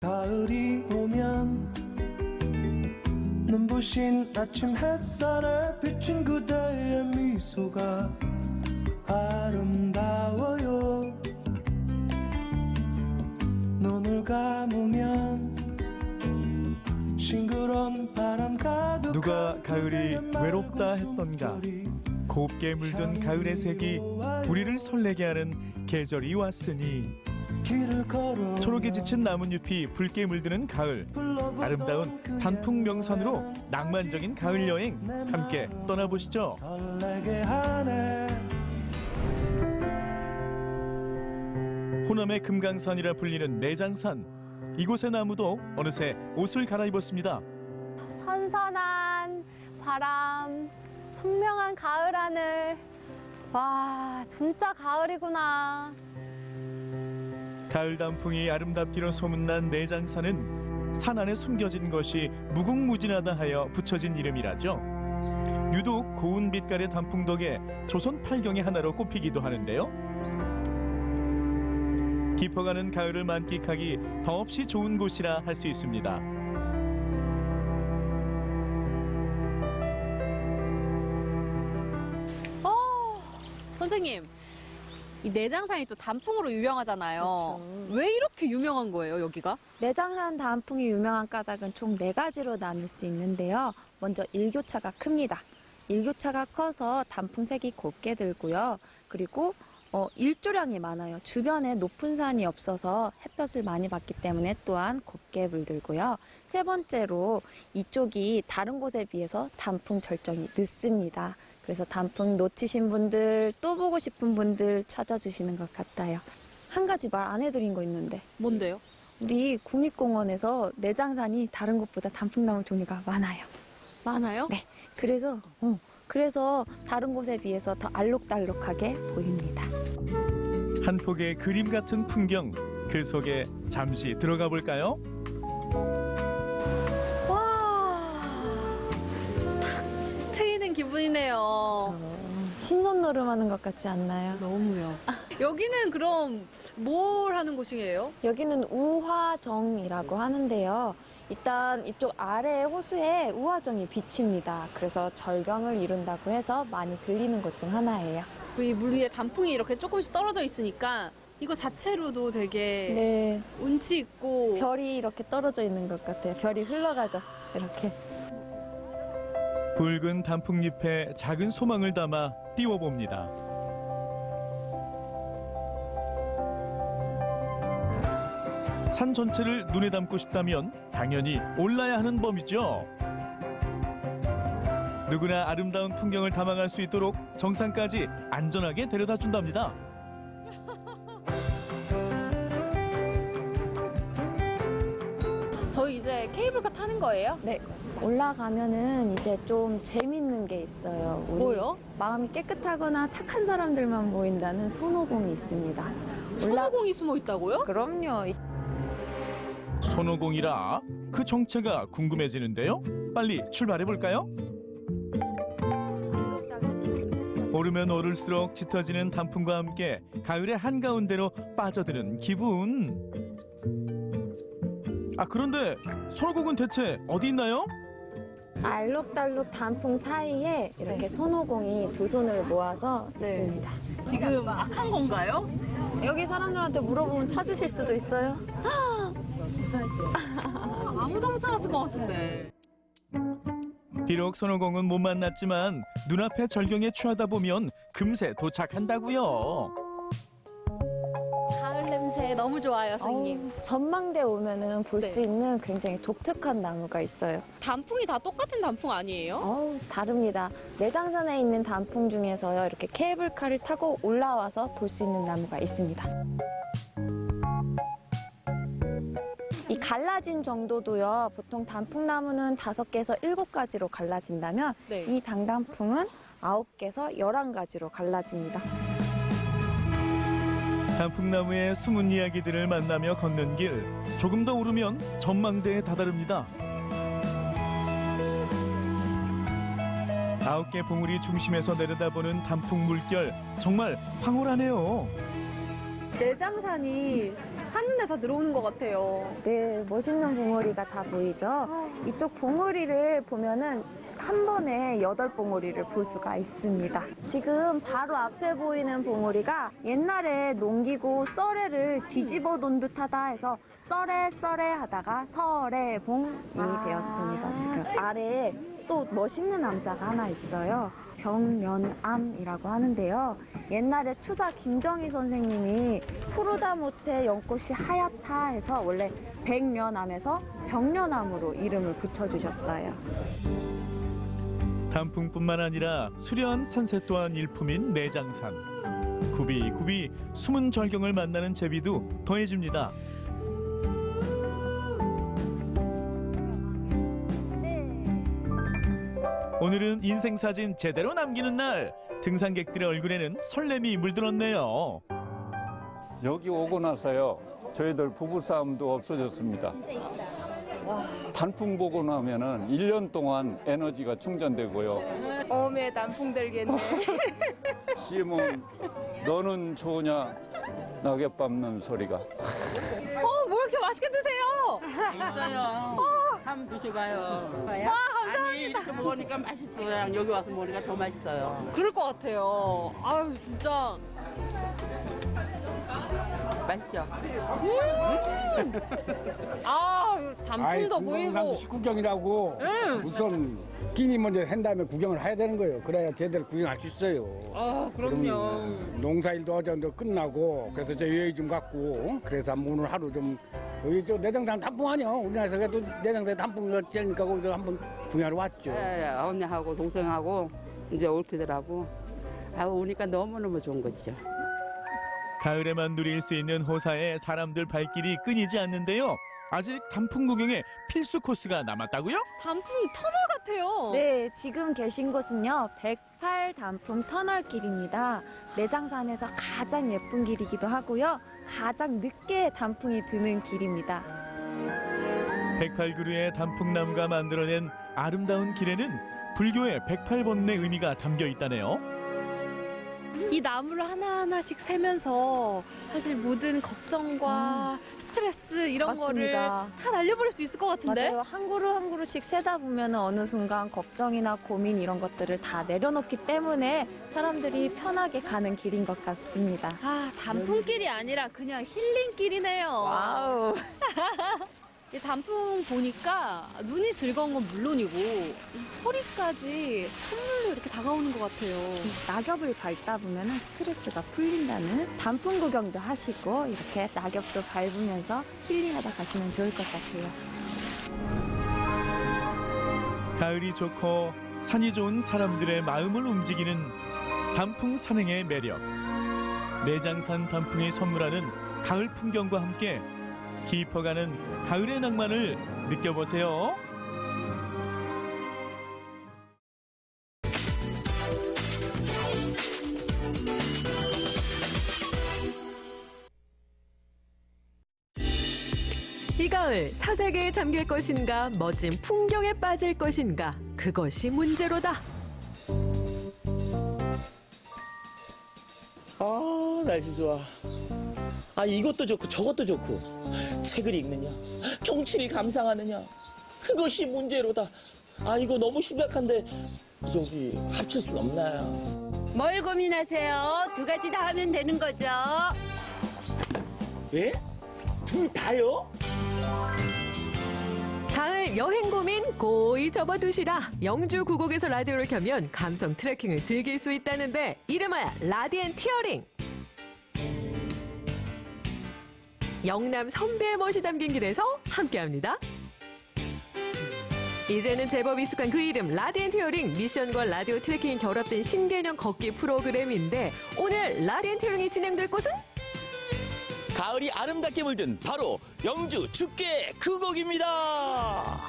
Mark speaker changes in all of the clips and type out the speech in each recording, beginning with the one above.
Speaker 1: 가을이 오면 눈부신 아침 햇살에 비친 그대의 미소가 아름다워요. 눈을 감으면 싱그러운 바람 가득
Speaker 2: 누가 가을이 외롭다 했던가. 곱게 물든 가을의 색이 우리를 설레게 하는 계절이 왔으니 초록에 지친 나뭇잎이 붉게 물드는 가을. 아름다운 단풍 명산으로 낭만적인 가을 여행 함께 떠나보시죠. 호남의 금강산이라 불리는 내장산. 이곳의 나무도 어느새 옷을 갈아입었습니다.
Speaker 3: 선선한 바람, 청명한 가을 하늘. 와, 진짜 가을이구나.
Speaker 2: 가을 단풍이 아름답기로 소문난 내장산은 산 안에 숨겨진 것이 무궁무진하다 하여 붙여진 이름이라죠. 유독 고운 빛깔의 단풍 덕에 조선 팔경의 하나로 꼽히기도 하는데요. 깊어가는 가을을 만끽하기 더없이 좋은 곳이라 할 수 있습니다.
Speaker 3: 선생님, 이 내장산이 또 단풍으로 유명하잖아요.
Speaker 4: 그렇죠.
Speaker 3: 왜 이렇게 유명한 거예요, 여기가?
Speaker 4: 내장산 단풍이 유명한 까닭은 총 4가지로 나눌 수 있는데요. 먼저 일교차가 큽니다. 일교차가 커서 단풍색이 곱게 들고요. 그리고 일조량이 많아요. 주변에 높은 산이 없어서 햇볕을 많이 받기 때문에 또한 곱게 물들고요. 세 번째로 이쪽이 다른 곳에 비해서 단풍 절정이 늦습니다. 그래서 단풍 놓치신 분들, 또 보고 싶은 분들 찾아주시는 것 같아요. 한 가지 말 안 해드린 거 있는데.
Speaker 3: 뭔데요?
Speaker 4: 우리 국립공원에서 내장산이 다른 곳보다 단풍나무 종류가 많아요.
Speaker 3: 많아요?
Speaker 4: 네. 그래서 다른 곳에 비해서 더 알록달록하게 보입니다.
Speaker 2: 한 폭의 그림 같은 풍경, 그 속에 잠시 들어가 볼까요?
Speaker 3: 와, 탁 트이는 기분이네요.
Speaker 4: 신선 노름하는 것 같지 않나요?
Speaker 3: 너무요. 여기는 그럼 뭘 하는 곳이에요?
Speaker 4: 여기는 우화정이라고 하는데요. 일단 이쪽 아래 호수에 우화정이 비칩니다. 그래서 절경을 이룬다고 해서 많이 들리는 곳 중 하나예요.
Speaker 3: 이 물 위에 단풍이 이렇게 조금씩 떨어져 있으니까 이거 자체로도 되게
Speaker 4: 네,
Speaker 3: 운치 있고
Speaker 4: 별이 이렇게 떨어져 있는 것 같아요. 별이 흘러가죠, 이렇게.
Speaker 2: 붉은 단풍잎에 작은 소망을 담아 띄워봅니다. 산 전체를 눈에 담고 싶다면 당연히 올라야 하는 법이죠. 누구나 아름다운 풍경을 담아갈 수 있도록 정상까지 안전하게 데려다 준답니다.
Speaker 3: 저희 이제 케이블카 타는 거예요?
Speaker 4: 네, 올라가면은 이제 좀 재밌는 게 있어요.
Speaker 3: 뭐요?
Speaker 4: 마음이 깨끗하거나 착한 사람들만 모인다는 손오공이 있습니다.
Speaker 3: 손오공이 숨어 있다고요?
Speaker 4: 그럼요.
Speaker 2: 손오공이라 그 정체가 궁금해지는데요. 빨리 출발해 볼까요? 오르면 오를수록 짙어지는 단풍과 함께 가을의 한가운데로 빠져드는 기분. 그런데 손오공은 대체 어디 있나요?
Speaker 4: 알록달록 단풍 사이에 이렇게 손오공이 두 손을 모아서 있습니다.
Speaker 3: 지금 막 한 건가요?
Speaker 4: 여기 사람들한테 물어보면 찾으실 수도 있어요.
Speaker 3: 아무도 못 찾았을 것 같은데.
Speaker 2: 비록 손오공은 못 만났지만 눈앞의 절경에 취하다 보면 금세 도착한다고요.
Speaker 3: 가을 냄새 너무 좋아요, 선생님.
Speaker 4: 전망대 오면은 볼 수
Speaker 3: 네.
Speaker 4: 있는 굉장히 독특한 나무가 있어요.
Speaker 3: 단풍이 다 똑같은 단풍 아니에요?
Speaker 4: 다릅니다. 내장산에 있는 단풍 중에서요, 이렇게 케이블카를 타고 올라와서 볼 수 있는 나무가 있습니다. 이 갈라진 정도도요, 보통 단풍나무는 5개에서 7가지로 갈라진다면
Speaker 3: 네.
Speaker 4: 이 당단풍은 9개에서 11가지로 갈라집니다.
Speaker 2: 단풍나무의 숨은 이야기들을 만나며 걷는 길, 조금 더 오르면 전망대에 다다릅니다. 9개 봉우리 중심에서 내려다보는 단풍 물결, 정말 황홀하네요.
Speaker 3: 내장산이 한눈에 다 들어오는 것 같아요.
Speaker 4: 네, 멋있는 봉우리가 다 보이죠? 이쪽 봉우리를 보면은 한 번에 8봉우리를 볼 수가 있습니다. 지금 바로 앞에 보이는 봉우리가 옛날에 농기구 썰애를 뒤집어 놓은 듯하다 해서 썰애 하다가 설애봉이 되었습니다. 지금 아래에 또 멋있는 남자가 하나 있어요. 병면암이라고 하는데요. 옛날에 투사 김정희 선생님이 푸르다 못해 연꽃이 하얗다 해서 원래 백면암에서 병면암으로 이름을 붙여주셨어요.
Speaker 2: 단풍뿐만 아니라 수려한 산세 또한 일품인 내장산. 굽이굽이 숨은 절경을 만나는 제비도 더해집니다. 오늘은 인생사진 제대로 남기는 날. 등산객들의 얼굴에는 설렘이 물들었네요.
Speaker 5: 여기 오고 나서요, 저희들 부부싸움도 없어졌습니다. 단풍 보고 나면은 1년 동안 에너지가 충전되고요.
Speaker 6: 어메 단풍 들겠네.
Speaker 5: 심은 너는 좋으냐 낙엽 밟는 소리가.
Speaker 3: 뭐 이렇게 맛있게 드세요?
Speaker 7: 있어요. 한번 드셔봐요. 감사합니다. 아니, 이렇게 먹으니까 맛있어요. 여기 와서 먹으니까 더 맛있어요.
Speaker 3: 그럴 것 같아요. 아유, 진짜.
Speaker 7: 맛있죠?
Speaker 3: 단풍도 보이고.
Speaker 8: 식구경이라고 우선 끼니 먼저 한 다음에 구경을 해야 되는 거예요. 그래야 제대로 구경할 수 있어요.
Speaker 3: 그럼요.
Speaker 8: 농사일도 어제 끝나고 그래서 저 여유 좀 갖고 그래서 한번 오늘 하루 좀 여기 저 내장산 단풍 아니야. 우리나라에서 그래도 내장산 단풍을 째니까 거기서 한번 구경하러 왔죠.
Speaker 7: 네, 언니하고 동생하고 이제 올피더라고. 오니까 너무너무 좋은 거죠.
Speaker 2: 가을에만 누릴 수 있는 호사에 사람들 발길이 끊이지 않는데요. 아직 단풍 구경에 필수 코스가 남았다고요?
Speaker 3: 단풍 터널 같아요.
Speaker 4: 네, 지금 계신 곳은요, 108 단풍 터널길입니다. 내장산에서 가장 예쁜 길이기도 하고요, 가장 늦게 단풍이 드는 길입니다.
Speaker 2: 108그루의 단풍나무가 만들어낸 아름다운 길에는 불교의 108번의 의미가 담겨 있다네요.
Speaker 3: 이 나무를 하나하나씩 세면서 사실 모든 걱정과 스트레스 이런
Speaker 4: 맞습니다.
Speaker 3: 거를 다 날려버릴 수 있을 것 같은데?
Speaker 4: 맞아요. 한 그루 한 그루씩 세다 보면 어느 순간 걱정이나 고민 이런 것들을 다 내려놓기 때문에 사람들이 편하게 가는 길인 것 같습니다.
Speaker 3: 단풍길이 아니라 그냥 힐링길이네요.
Speaker 4: 와우.
Speaker 3: 이 단풍 보니까 눈이 즐거운 건 물론이고 이 소리까지 선물로 이렇게 다가오는 것 같아요.
Speaker 4: 낙엽을 밟다 보면 스트레스가 풀린다는 단풍 구경도 하시고 이렇게 낙엽도 밟으면서 힐링하다 가시면 좋을 것 같아요.
Speaker 2: 가을이 좋고 산이 좋은 사람들의 마음을 움직이는 단풍 산행의 매력. 내장산 단풍이 선물하는 가을 풍경과 함께 깊어가는 가을의 낭만을 느껴보세요.
Speaker 9: 이 가을 사색에 잠길 것인가 멋진 풍경에 빠질 것인가 그것이 문제로다.
Speaker 10: 날씨 좋아. 이것도 좋고 저것도 좋고 책을 읽느냐 경치를 감상하느냐 그것이 문제로다. 이거 너무 심각한데 저기 합칠 순 없나요?
Speaker 6: 뭘 고민하세요? 두 가지 다 하면 되는 거죠.
Speaker 10: 예? 둘 다요?
Speaker 9: 가을 여행 고민 고이 접어두시라. 영주 구곡에서 라디오를 켜면 감성 트레킹을 즐길 수 있다는데 이름하여 라디앤 티어링. 영남 선배의 멋이 담긴 길에서 함께합니다. 이제는 제법 익숙한 그 이름 라디앤 티어링. 미션과 라디오 트레킹이 결합된 신개념 걷기 프로그램인데 오늘 라디앤 티어링이 진행될 곳은?
Speaker 10: 가을이 아름답게 물든 바로 영주 죽게 구곡입니다.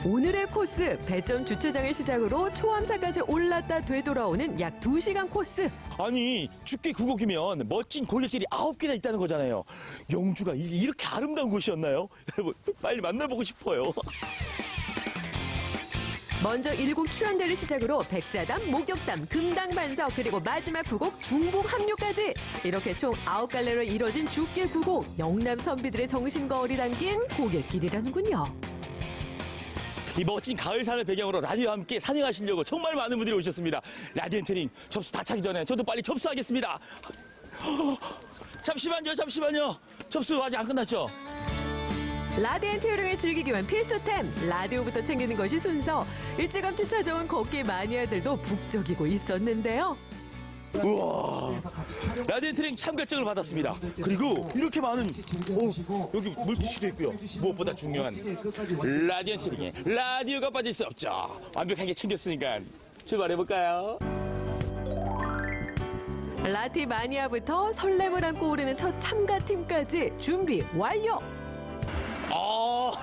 Speaker 9: 오늘의 코스 배점 주차장을 시작으로 초암사까지 올랐다 되돌아오는 약 2시간 코스.
Speaker 10: 아니 죽게 구곡이면 멋진 골격길이 9개나 있다는 거잖아요. 영주가 이렇게 아름다운 곳이었나요? 여러분 빨리 만나보고 싶어요.
Speaker 9: 먼저 1곡 출연대를 시작으로 백자담, 목욕담, 금당반석 그리고 마지막 9곡 중복 합류까지 이렇게 총 9갈래로 이뤄진 죽게 9곡 영남 선비들의 정신과 어리 담긴 고갯길이라는군요.
Speaker 10: 이 멋진 가을산을 배경으로 라디오와 함께 산행하시려고 정말 많은 분들이 오셨습니다. 라디오 엔터링 접수 다 차기 전에 저도 빨리 접수하겠습니다. 잠시만요. 접수 아직 안 끝났죠?
Speaker 9: 라디오 티어링을 즐기기 위한 필수템, 라디오부터 챙기는 것이 순서. 일찌감치 찾아온 걷기 마니아들도 북적이고 있었는데요.
Speaker 10: 우와, 라디오 엔터링 참가증을 받았습니다. 그리고 이렇게 많은 여기 물티슈도 있고요. 무엇보다 중요한 라디오 엔터링에 라디오가 빠질 수 없죠. 완벽하게 챙겼으니까 출발해볼까요?
Speaker 9: 라티 마니아부터 설렘을 안고 오르는 첫 참가팀까지 준비 완료!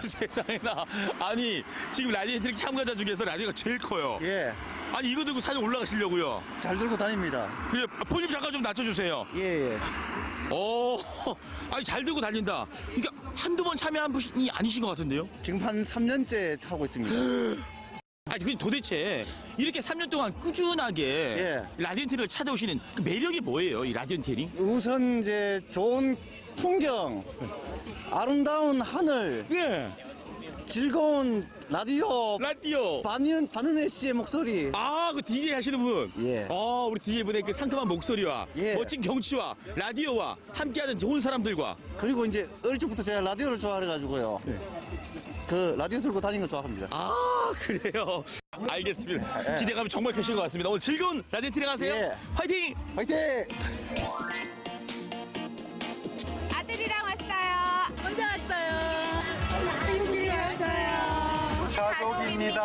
Speaker 10: 세상에나. 아니, 지금 라디오 엔터링 참가자 중에서 라디오가 제일 커요.
Speaker 11: 예.
Speaker 10: 아니, 이거 들고 사진 올라가시려고요?
Speaker 11: 잘 들고 다닙니다.
Speaker 10: 그래, 볼륨 잠깐 좀 낮춰주세요.
Speaker 11: 예.
Speaker 10: 아니, 잘 들고 달린다. 그러니까 한두 번 참여한 분이 아니신 것 같은데요?
Speaker 11: 지금 한 3년째 하고 있습니다.
Speaker 10: 아니, 근데 도대체 이렇게 3년 동안 꾸준하게 라디오 엔터링을 찾아오시는 그 매력이 뭐예요, 이 라디오 엔터링?
Speaker 11: 우선 이제 좋은 풍경, 아름다운 하늘, 즐거운 라디오, 반은혜 씨의 목소리.
Speaker 10: 그 DJ 하시는 분.
Speaker 11: 예.
Speaker 10: 우리 DJ 분의 그 상큼한 목소리와 멋진 경치와 라디오와 함께하는 좋은 사람들과.
Speaker 11: 그리고 이제 어릴 적부터 제가 라디오를 좋아해가지고요. 그 라디오 들고 다니는 거 좋아합니다.
Speaker 10: 그래요. 알겠습니다. 기대감이 정말 크신 것 같습니다. 오늘 즐거운 라디오 엔터링 하세요. 화이팅!
Speaker 11: 화이팅!
Speaker 4: 아들이랑 왔어요.
Speaker 3: 혼자 왔어요. 친구끼리 왔어요.
Speaker 1: 가족입니다.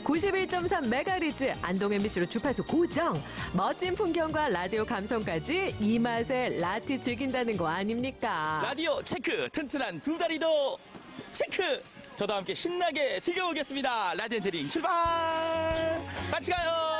Speaker 9: 91.3 메가리즈 안동 MBC로 주파수 고정. 멋진 풍경과 라디오 감성까지 이 맛에 라티 즐긴다는 거 아닙니까?
Speaker 10: 라디오 체크, 튼튼한 두 다리도 체크. 저도 함께 신나게 즐겨보겠습니다. 라디오 엔터링 출발! 같이 가요!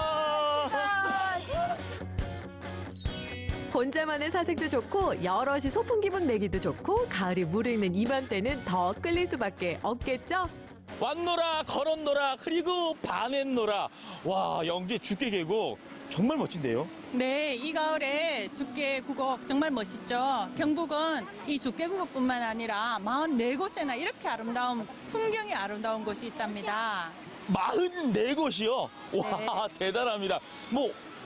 Speaker 9: 혼자만의 사색도 좋고 여럿이 소풍 기분 내기도 좋고 가을이 무르익는 이맘때는 더 끌릴 수밖에 없겠죠?
Speaker 10: 왔노라 걸었노라 그리고 반했노라. 와, 영주의 죽게 계곡 정말 멋진데요?
Speaker 12: 네, 이 가을에 죽게 구곡 정말 멋있죠. 경북은 이 죽게 구곡뿐만 아니라 44곳에나 이렇게 아름다운 풍경이 아름다운 곳이 있답니다.
Speaker 10: 44곳이요? 와, 대단합니다.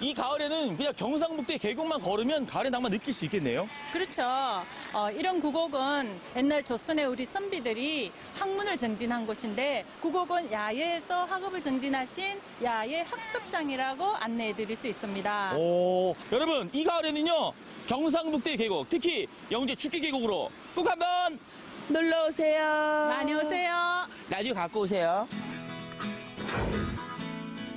Speaker 10: 이 가을에는 그냥 경상북도 계곡만 걸으면 가을의 낭만 느낄 수 있겠네요?
Speaker 12: 그렇죠. 이런 구곡은 옛날 조선의 우리 선비들이 학문을 정진한 곳인데 구곡은 야외에서 학업을 정진하신 야외 학습장이라고 안내해 드릴 수 있습니다.
Speaker 10: 여러분, 이 가을에는요, 경상북도의 계곡, 특히 영주의 죽게 계곡으로 꼭 한번 놀러 오세요.
Speaker 12: 많이 오세요.
Speaker 10: 라디오 갖고 오세요.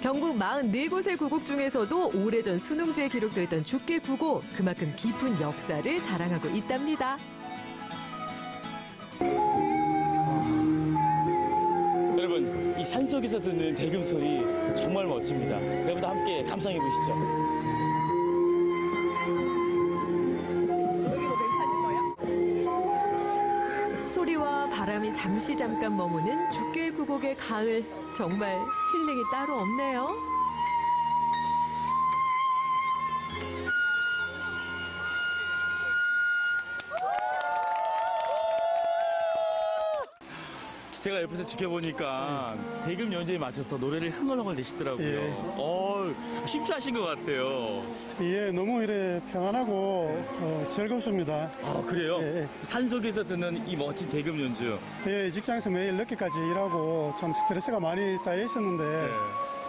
Speaker 9: 경북 44곳의 구곡 중에서도 오래전 순웅지에 기록되어 있던 죽게 구곡, 그만큼 깊은 역사를 자랑하고 있답니다.
Speaker 10: 여러분, 이 산속에서 듣는 대금 소리 정말 멋집니다. 여러분도 함께 감상해 보시죠.
Speaker 9: 소리와 바람이 잠깐 머무는 죽게 구곡의 가을, 정말 힐링이 따로 없네요.
Speaker 10: 제가 옆에서 지켜보니까 대금 연주에 맞춰서 노래를 흥얼흥얼 내시더라고요. 심취하신 것 같아요.
Speaker 13: 예, 너무 이래 평안하고 즐겁습니다.
Speaker 10: 그래요? 산속에서 듣는 이 멋진 대금 연주.
Speaker 13: 예, 직장에서 매일 늦게까지 일하고 참 스트레스가 많이 쌓여 있었는데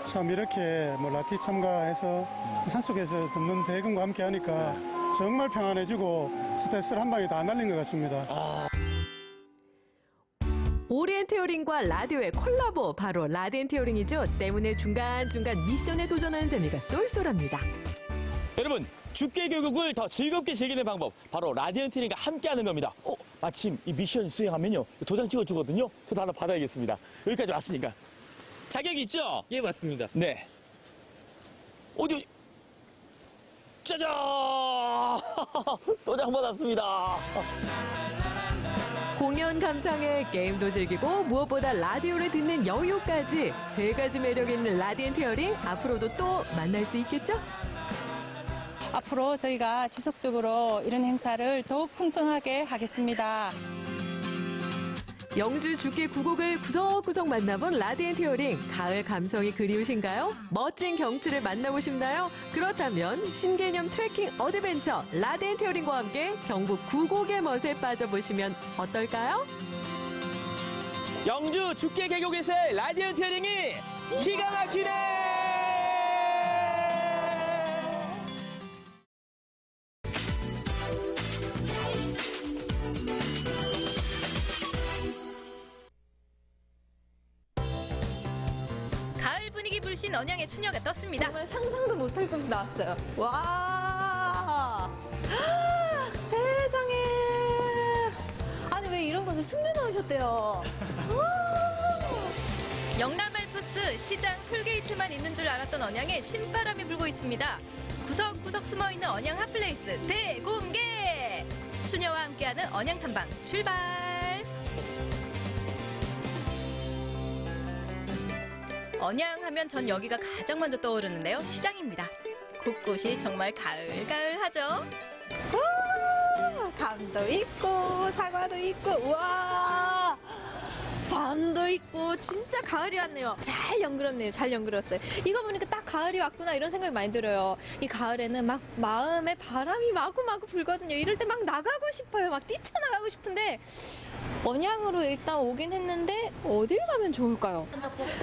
Speaker 13: 참 이렇게 라티 참가해서 산속에서 듣는 대금과 함께 하니까 정말 평안해지고 스트레스를 한 방에 다 날린 것 같습니다.
Speaker 9: 오리엔티어링과 라디오의 콜라보, 바로 라디엔티어링이죠. 때문에 중간중간 미션에 도전하는 재미가 쏠쏠합니다.
Speaker 10: 여러분, 죽게 계곡을 더 즐겁게 즐기는 방법, 바로 라디오 엔터링과 함께하는 겁니다. 마침 이 미션 수행하면요, 도장 찍어주거든요. 저도 하나 받아야겠습니다. 여기까지 왔으니까. 자격이 있죠?
Speaker 14: 예, 맞습니다.
Speaker 10: 네. 어디, 짜잔! 도장 받았습니다.
Speaker 9: 공연 감상에 게임도 즐기고 무엇보다 라디오를 듣는 여유까지 3가지 매력 있는 라디언트 헤어링 앞으로도 또 만날 수 있겠죠?
Speaker 12: 앞으로 저희가 지속적으로 이런 행사를 더욱 풍성하게 하겠습니다.
Speaker 9: 영주 죽기 9곡을 구석구석 만나본 라디언트 헤어링. 가을 감성이 그리우신가요? 멋진 경치를 만나고 싶나요? 그렇다면 신개념 트레킹 어드벤처 라디언트 헤어링과 함께 경북 9곡의 멋에 빠져보시면 어떨까요?
Speaker 10: 영주 죽게 계곡에서의 라디언트 헤어링이 기가 막히네!
Speaker 14: 가을 분위기 불신 언양의 추녀가 떴습니다.
Speaker 4: 정말 상상도 못할 곳이 나왔어요. 와, 세상에. 아니 왜 이런 곳을 숨겨놓으셨대요?
Speaker 14: 영남 알프스 시장 톨게이트만 있는 줄 알았던 언양에 신바람이 불고 있습니다. 구석구석 숨어있는 언양 핫플레이스 대공개! 추녀와 함께하는 언양 탐방 출발! 언양 하면 전 여기가 가장 먼저 떠오르는데요. 시장입니다. 곳곳이 정말 가을가을하죠.
Speaker 4: 감도 있고 사과도 있고 우와 밤도 있고 진짜 가을이 왔네요. 잘 연그렸네요. 잘 연그렸어요. 이거 보니까 딱 가을이 왔구나 이런 생각이 많이 들어요. 이 가을에는 막 마음에 바람이 마구마구 불거든요. 이럴 때 막 나가고 싶어요. 막 뛰쳐나가고 싶은데 언양으로 일단 오긴 했는데 어딜 가면 좋을까요?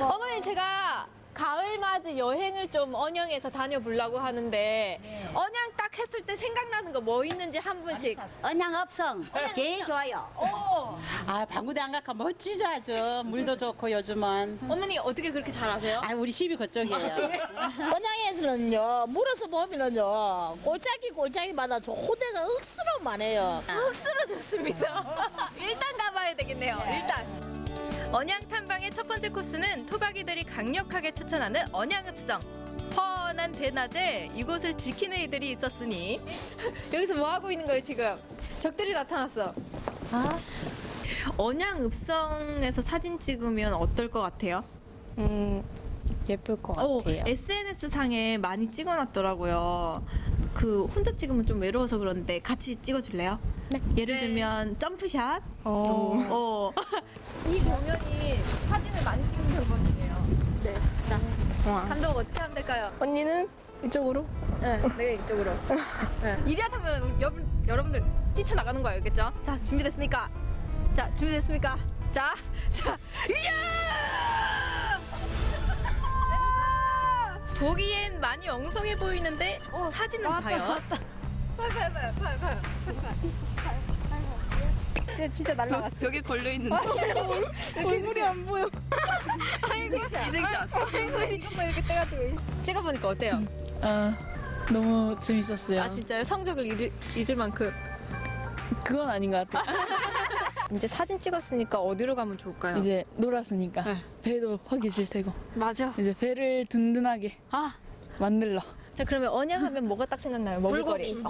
Speaker 4: 어머니 제가 가을맞이 여행을 좀 언양에서 다녀보려고 하는데 언양 딱 했을 때 생각나는 거 뭐 있는지 한 분씩.
Speaker 6: 언양읍성 제일 좋아요.
Speaker 7: 아, 방구대 안 가까 멋지죠 아주. 물도 좋고 요즘은.
Speaker 4: 어머니 어떻게 그렇게 잘 아세요?
Speaker 7: 아, 우리 집이 그쪽이에요.
Speaker 15: 언양에서는요, 물어서 보면은요, 골짜기마다 저 호대가 억수로 많아요.
Speaker 4: 억수로 좋습니다. 일단 가봐야 되겠네요. 일단.
Speaker 14: 언양 탐방의 첫 번째 코스는 토박이들이 강력하게 추천하는 언양읍성. 훤한 대낮에 이곳을 지키는 이들이 있었으니
Speaker 4: 여기서 뭐 하고 있는 거예요 지금? 적들이 나타났어. 언양읍성에서 사진 찍으면 어떨 것 같아요?
Speaker 16: 예쁠 것 같아요.
Speaker 4: SNS 상에 많이 찍어놨더라고요. 그 혼자 찍으면 좀 외로워서 그런데 같이 찍어줄래요? 네. 예를 들면 점프샷. 이 공연이 사진을 많이 찍는 공연이에요. 네. 자, 감독 어떻게 하면 될까요?
Speaker 16: 언니는 이쪽으로?
Speaker 4: 네, 내가 이쪽으로. 네. 이리 하면 여러분들 뛰쳐나가는 거예요, 알겠죠? 자, 준비됐습니까? 자, 준비됐습니까? 자, 이야!
Speaker 14: 보기엔 많이 엉성해 보이는데 사진은 과연?
Speaker 4: 봐요. 진짜 날라갔어.
Speaker 16: 벽에 걸려있는데.
Speaker 4: 얼굴이 안 보여. 아이고,
Speaker 16: 이색샷.
Speaker 4: 아이고, 이것만 이렇게 떼가지고. 찍어보니까 어때요?
Speaker 16: 너무 재밌었어요.
Speaker 4: 아, 진짜요? 성적을 잊을 만큼.
Speaker 16: 그건 아닌 것 같아요.
Speaker 4: 이제 사진 찍었으니까 어디로 가면 좋을까요?
Speaker 16: 이제 놀았으니까 배도 허기질 테고.
Speaker 4: 맞아.
Speaker 16: 이제 배를 든든하게 만들러.
Speaker 4: 자, 그러면 언양하면 뭐가 딱 생각나요? 먹을거리.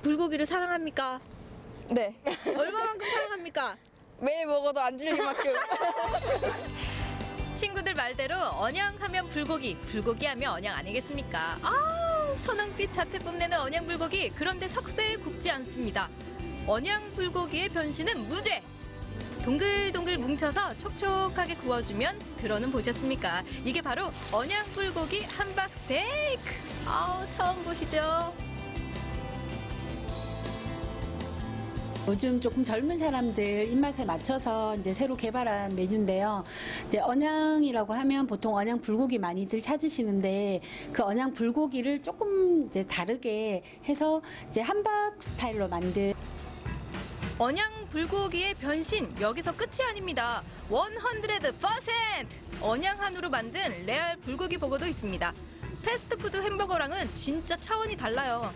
Speaker 4: 불고기를 사랑합니까?
Speaker 16: 네.
Speaker 4: 얼마만큼 사랑합니까?
Speaker 16: 매일 먹어도 안 질릴 만큼.
Speaker 14: 친구들 말대로 언양하면 불고기, 불고기 하면 언양 아니겠습니까? 선홍빛 자태 뽐내는 언양 불고기. 그런데 석쇠에 굽지 않습니다. 언양 불고기의 변신은 무죄. 동글동글 뭉쳐서 촉촉하게 구워주면 들어는 보셨습니까? 이게 바로 언양 불고기 함박 스테이크. 처음 보시죠?
Speaker 17: 요즘 조금 젊은 사람들 입맛에 맞춰서 이제 새로 개발한 메뉴인데요. 이제 언양이라고 하면 보통 언양 불고기 많이들 찾으시는데 그 언양 불고기를 조금 이제 다르게 해서 이제 함박 스타일로 만든
Speaker 14: 언양 불고기의 변신 여기서 끝이 아닙니다. 100% 언양 한우로 만든 레알 불고기 버거도 있습니다. 패스트푸드 햄버거랑은 진짜 차원이 달라요.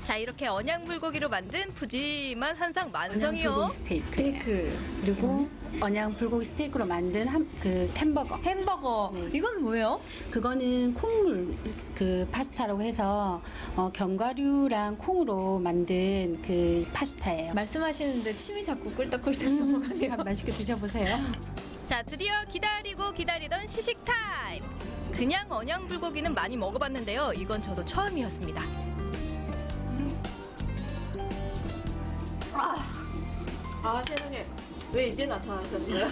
Speaker 14: 자, 이렇게 언양 불고기로 만든 푸짐한 한상 완성이요.
Speaker 17: 언양 불고기 스테이크. 그리고 언양 불고기 스테이크로 만든 햄버거.
Speaker 14: 햄버거.
Speaker 17: 네.
Speaker 14: 이건 뭐예요?
Speaker 17: 그거는 콩물 파스타라고 해서 견과류랑 콩으로 만든 그 파스타예요.
Speaker 14: 말씀하시는데 침이 자꾸 꿀떡꿀떡 넘어가네요.
Speaker 17: 맛있게 드셔보세요.
Speaker 14: 자, 드디어 기다리고 기다리던 시식 타임. 그냥 언양 불고기는 많이 먹어봤는데요. 이건 저도 처음이었습니다.
Speaker 16: 세상에. 왜 이제 나타나셨어요?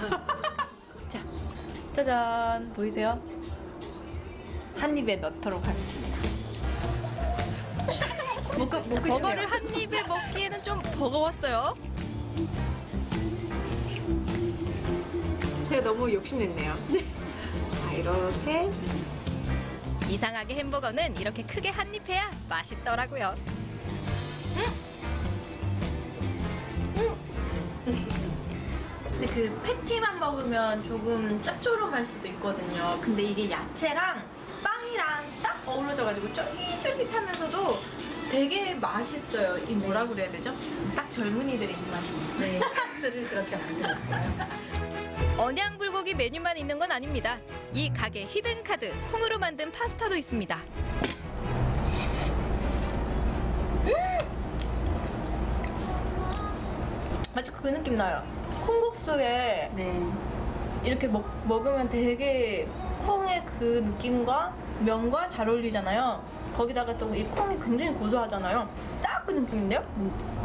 Speaker 14: 자, 짜잔. 보이세요? 한 입에 넣도록 하겠습니다. 버거를 한 입에 먹기에는 좀 버거웠어요.
Speaker 16: 제가 너무 욕심냈네요. 이렇게.
Speaker 14: 이상하게 햄버거는 이렇게 크게 한 입 해야 맛있더라고요.
Speaker 3: 근데 그 패티만 먹으면 조금 짭조름할 수도 있거든요. 근데 이게 야채랑 빵이랑 딱 어우러져가지고 쫄깃쫄깃하면서도 되게 맛있어요. 이 뭐라 그래야 되죠? 딱 젊은이들의 입맛이. 네, 카스를 그렇게 만들었어요.
Speaker 14: 언양 불고기 메뉴만 있는 건 아닙니다. 이 가게 히든 카드, 콩으로 만든 파스타도 있습니다.
Speaker 3: 마치 그 느낌 나요. 콩국수에 이렇게 먹으면 되게 콩의 그 느낌과 면과 잘 어울리잖아요. 거기다가 또 이 콩이 굉장히 고소하잖아요. 딱 그 느낌인데요?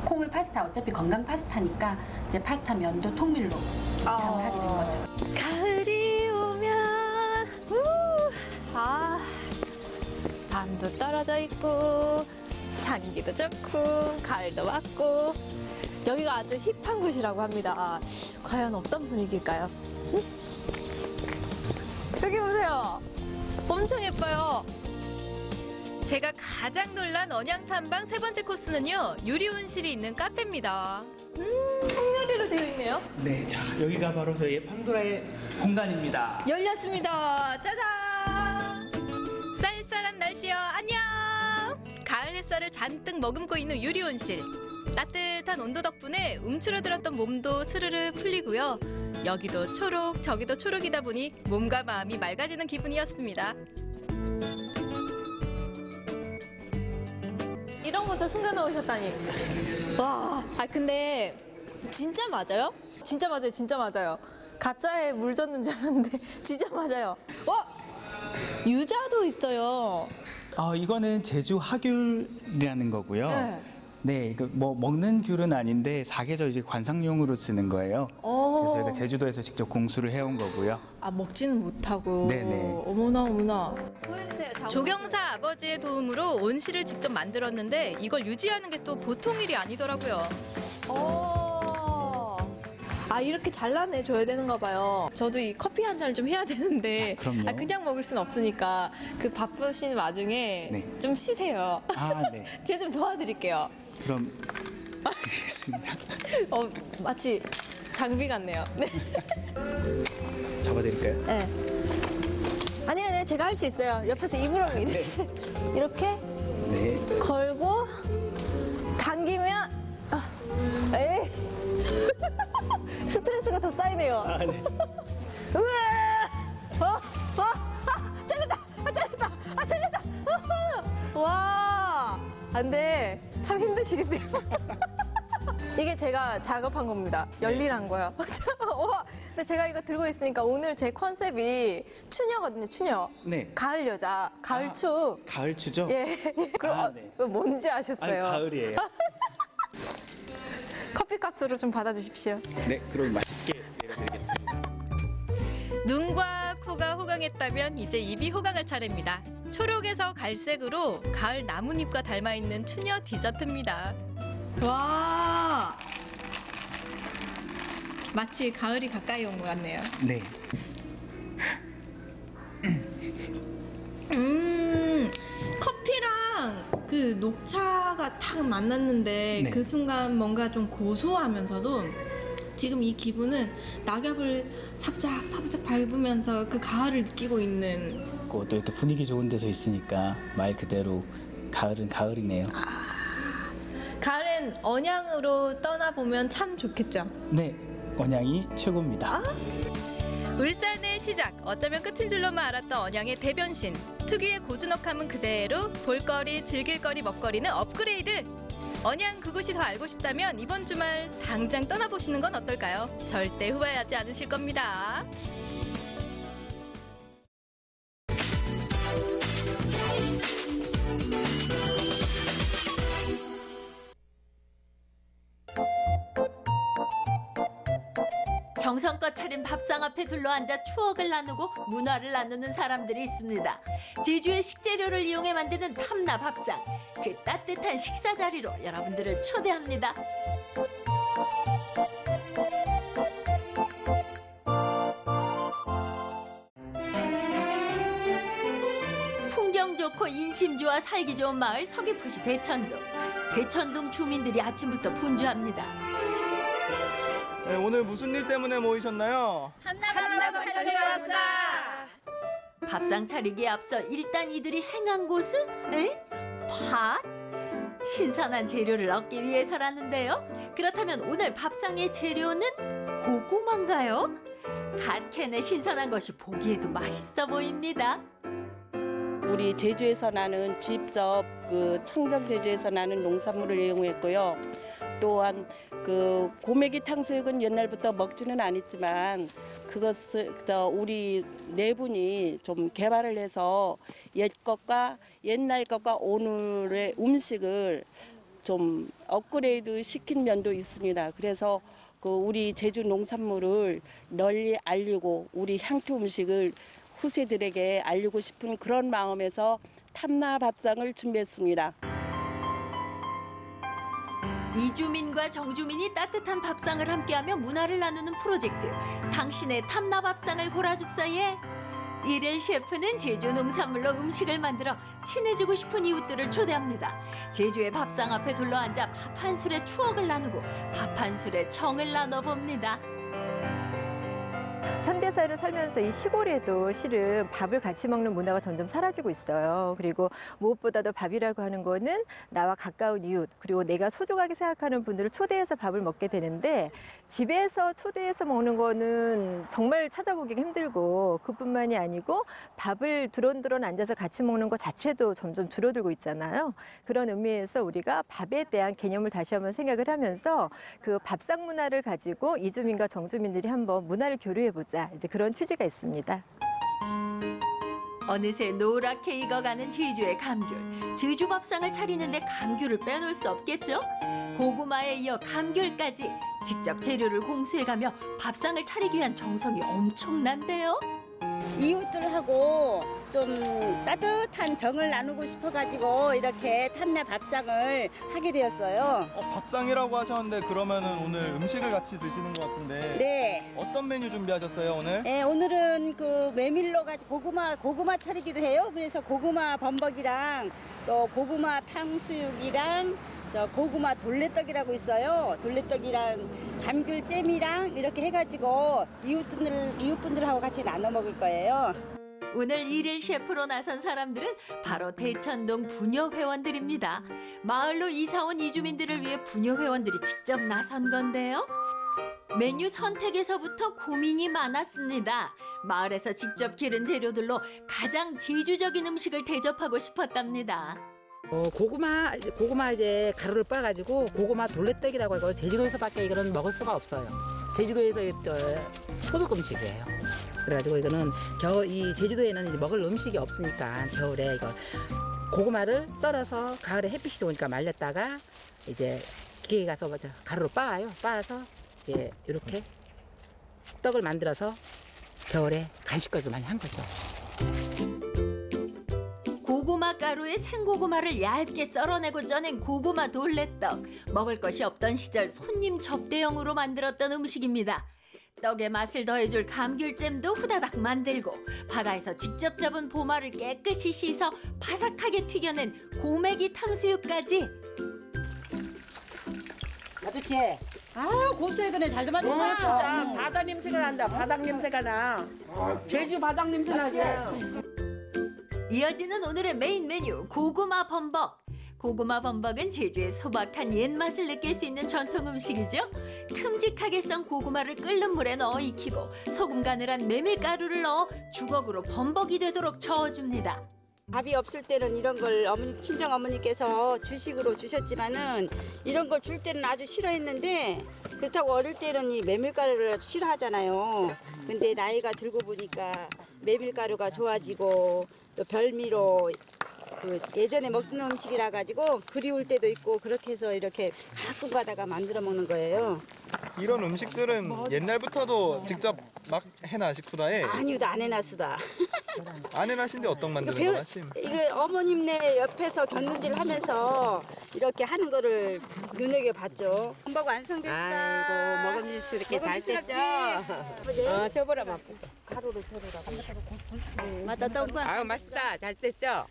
Speaker 17: 콩물 파스타 어차피 건강 파스타니까 이제 파스타 면도 통밀로 구상을 하게 된 거죠.
Speaker 3: 가을이 오면 밤도 떨어져 있고 향기도 좋고 가을도 왔고 여기가 아주 힙한 곳이라고 합니다. 과연 어떤 분위기일까요? 여기 보세요. 엄청 예뻐요.
Speaker 14: 제가 가장 놀란 언양 탐방 세 번째 코스는요. 유리온실이 있는 카페입니다.
Speaker 3: 통유리로 되어 있네요.
Speaker 18: 네, 자 여기가 바로 저희의 판도라의 공간입니다.
Speaker 3: 열렸습니다. 짜잔!
Speaker 14: 쌀쌀한 날씨여 안녕! 가을 햇살을 잔뜩 머금고 있는 유리온실. 따뜻한 온도 덕분에 움츠러들었던 몸도 스르르 풀리고요. 여기도 초록 저기도 초록이다 보니 몸과 마음이 맑아지는 기분이었습니다.
Speaker 3: 이런 곳에 숨겨놓 오셨다니. 와, 근데 진짜 맞아요? 진짜 맞아요, 진짜 맞아요. 가짜에 물 젖는 줄 알았는데 진짜 맞아요. 와, 유자도 있어요.
Speaker 18: 이거는 제주 하귤이라는 거고요. 네, 이거 뭐 먹는 귤은 아닌데 사계절 이제 관상용으로 쓰는 거예요. 그래서 저희가 제주도에서 직접 공수를 해온 거고요.
Speaker 3: 먹지는 못하고.
Speaker 18: 네네.
Speaker 3: 어머나 어머나.
Speaker 14: 조경사 아버지의 도움으로 온실을 직접 만들었는데 이걸 유지하는 게 또 보통 일이 아니더라고요.
Speaker 3: 이렇게 잘라내줘야 되는가 봐요. 저도 이 커피 한 잔을 좀 해야 되는데
Speaker 18: 그럼요.
Speaker 3: 그냥 먹을 순 없으니까 그 바쁘신 와중에 좀 쉬세요.
Speaker 18: 네.
Speaker 3: 제가 좀 도와드릴게요.
Speaker 18: 그럼 드리겠습니다.
Speaker 3: 마치 장비 같네요. 네.
Speaker 18: 잡아드릴까요?
Speaker 3: 네. 아니, 제가 할 수 있어요. 옆에서 입으로 이렇게
Speaker 18: 네.
Speaker 3: 걸고 당기면 에이 스트레스가 더 쌓이네요.
Speaker 18: 네.
Speaker 3: 잘렸다. 와, 안 돼. 참 힘드시겠네요. 이게 제가 작업한 겁니다. 열일한 거요. 근데 제가 이거 들고 있으니까 오늘 제 컨셉이 추녀거든요, 추녀.
Speaker 18: 네.
Speaker 3: 가을 여자, 가을 추.
Speaker 18: 가을 추죠?
Speaker 3: 예. 그럼
Speaker 18: 네.
Speaker 3: 뭔지 아셨어요?
Speaker 18: 가을이에요.
Speaker 3: 커피값으로 좀 받아주십시오.
Speaker 18: 네, 그럼 맛있게 내려드리겠습니다.
Speaker 14: 눈과 코가 호강했다면 이제 입이 호강할 차례입니다. 초록에서 갈색으로 가을 나뭇잎과 닮아있는 추녀 디저트입니다.
Speaker 3: 와, 마치 가을이 가까이 온 것 같네요.
Speaker 18: 네.
Speaker 3: 커피랑 그 녹차가 딱 만났는데 그 순간 뭔가 좀 고소하면서도 지금 이 기분은 낙엽을 사부작 밟으면서 그 가을을 느끼고 있는.
Speaker 18: 또 이렇게 분위기 좋은 데서 있으니까 말 그대로 가을은 가을이네요.
Speaker 3: 이번에는 언양으로 떠나보면 참 좋겠죠?
Speaker 18: 네, 언양이 최고입니다.
Speaker 14: 울산의 시작, 어쩌면 끝인 줄로만 알았던 언양의 대변신. 특유의 고즈넉함은 그대로, 볼거리, 즐길거리, 먹거리는 업그레이드. 언양 그곳이 더 알고 싶다면 이번 주말 당장 떠나보시는 건 어떨까요? 절대 후회하지 않으실 겁니다.
Speaker 19: 정성껏 차린 밥상 앞에 둘러앉아 추억을 나누고 문화를 나누는 사람들이 있습니다. 제주의 식재료를 이용해 만드는 탐나 밥상. 그 따뜻한 식사 자리로 여러분들을 초대합니다. 풍경 좋고 인심 좋아 살기 좋은 마을 서귀포시 대천동. 대천동 주민들이 아침부터 분주합니다.
Speaker 20: 네, 오늘 무슨 일 때문에 모이셨나요?
Speaker 6: 한나밥 차리러 왔습니다.
Speaker 19: 밥상 차리기에 앞서 일단 이들이 행한 곳은 팥? 신선한 재료를 얻기 위해서라는데요. 그렇다면 오늘 밥상의 재료는 고구마인가요? 갓 캐내 신선한 것이 보기에도 맛있어 보입니다.
Speaker 7: 우리 제주에서 나는 직접 청정 제주에서 나는 농산물을 이용했고요. 또한 고메기 탕수육은 옛날부터 먹지는 않았지만 그것을 우리 네 분이 좀 개발을 해서 옛날 것과 오늘의 음식을 좀 업그레이드 시킨 면도 있습니다. 그래서 우리 제주 농산물을 널리 알리고 우리 향토 음식을 후세들에게 알리고 싶은 그런 마음에서 탐나 밥상을 준비했습니다.
Speaker 19: 이주민과 정주민이 따뜻한 밥상을 함께하며 문화를 나누는 프로젝트. 당신의 탐나 밥상을 골아줍사이에 일일 셰프는 제주 농산물로 음식을 만들어 친해지고 싶은 이웃들을 초대합니다. 제주의 밥상 앞에 둘러앉아 밥 한 술의 추억을 나누고 밥 한 술의 정을 나눠봅니다.
Speaker 21: 현대사를 살면서 이 시골에도 실은 밥을 같이 먹는 문화가 점점 사라지고 있어요. 그리고 무엇보다도 밥이라고 하는 거는 나와 가까운 이웃, 그리고 내가 소중하게 생각하는 분들을 초대해서 밥을 먹게 되는데, 집에서 초대해서 먹는 거는 정말 찾아보기가 힘들고, 그뿐만이 아니고 밥을 드론드론 앉아서 같이 먹는 것 자체도 점점 줄어들고 있잖아요. 그런 의미에서 우리가 밥에 대한 개념을 다시 한번 생각을 하면서 그 밥상 문화를 가지고 이주민과 정주민들이 한번 문화를 교류해보자, 이제 그런 취지가 있습니다.
Speaker 19: 어느새 노랗게 익어가는 제주의 감귤. 제주 밥상을 차리는데 감귤을 빼놓을 수 없겠죠? 고구마에 이어 감귤까지 직접 재료를 공수해가며 밥상을 차리기 위한 정성이 엄청난데요.
Speaker 6: 이웃들하고 좀 따뜻한 정을 나누고 싶어가지고 이렇게 탐나 밥상을 하게 되었어요.
Speaker 20: 밥상이라고 하셨는데 그러면은 오늘 음식을 같이 드시는 것 같은데.
Speaker 6: 네.
Speaker 20: 어떤 메뉴 준비하셨어요 오늘?
Speaker 6: 네, 오늘은 메밀로 가지고 고구마 차리기도 해요. 그래서 고구마 범벅이랑 또 고구마 탕수육이랑 고구마 돌레떡이라고 있어요. 돌레떡이랑 감귤잼이랑 이렇게 해가지고 이웃분들하고 같이 나눠 먹을 거예요.
Speaker 19: 오늘 일일 셰프로 나선 사람들은 바로 대천동 부녀회원들입니다. 마을로 이사온 이주민들을 위해 부녀회원들이 직접 나선 건데요. 메뉴 선택에서부터 고민이 많았습니다. 마을에서 직접 기른 재료들로 가장 제주적인 음식을 대접하고 싶었답니다.
Speaker 22: 고구마 이제 가루를 빻아가지고 고구마 돌레떡이라고 하고, 제주도에서밖에 이거는 먹을 수가 없어요. 제주도에서 소속 음식이에요. 그래가지고 이거는 이 제주도에는 이제 먹을 음식이 없으니까 겨울에 이거 고구마를 썰어서 가을에 햇빛이 좋으니까 말렸다가 이제 기계에 가서 가루로 빻아서 이렇게 떡을 만들어서 겨울에 간식거리로 많이 한 거죠.
Speaker 19: 고구마 가루에 생고구마를 얇게 썰어내고 쪄낸 고구마 돌레떡. 먹을 것이 없던 시절 손님 접대용으로 만들었던 음식입니다. 떡에 맛을 더해줄 감귤잼도 후다닥 만들고, 바다에서 직접 잡은 보마를 깨끗이 씻어 바삭하게 튀겨낸 고메기 탕수육까지.
Speaker 22: 아저씨, 고소해 그네. 잘 좀
Speaker 7: 하셨다. 진짜 바다 냄새가 난다. 바닥 냄새가 나. 제주 바닥 냄새 나지.
Speaker 19: 이어지는 오늘의 메인 메뉴 고구마 범벅. 고구마 범벅은 제주의 소박한 옛맛을 느낄 수 있는 전통 음식이죠. 큼직하게 썬 고구마를 끓는 물에 넣어 익히고 소금 간을 한 메밀가루를 넣어 주걱으로 범벅이 되도록 저어줍니다.
Speaker 6: 밥이 없을 때는 이런 걸 친정 어머니께서 주식으로 주셨지만은 이런 걸 줄 때는 아주 싫어했는데 그렇다고 어릴 때는 이 메밀가루를 싫어하잖아요. 근데 나이가 들고 보니까 메밀가루가 좋아지고 또 별미로 예전에 먹던 음식이라 가지고 그리울 때도 있고 그렇게 해서 이렇게 가끔 가다가 만들어 먹는 거예요.
Speaker 20: 이런 음식들은 옛날부터도 직접 막 해나시쿠다에?
Speaker 6: 아니요, 안 해놨으다.
Speaker 20: 안 해나신데 어떤 만드는 거야?
Speaker 6: 이게 어머님네 옆에서 견눈질 하면서 이렇게 하는 거를 눈여겨봤죠. 범벅 완성됐다.
Speaker 5: 아이고, 먹음직스 이렇게 잘 됐죠? 저보라 맛보고. 가루를 펴라고.
Speaker 6: 맞다, 떡과.
Speaker 5: 아유, 맛있다. 잘 됐죠?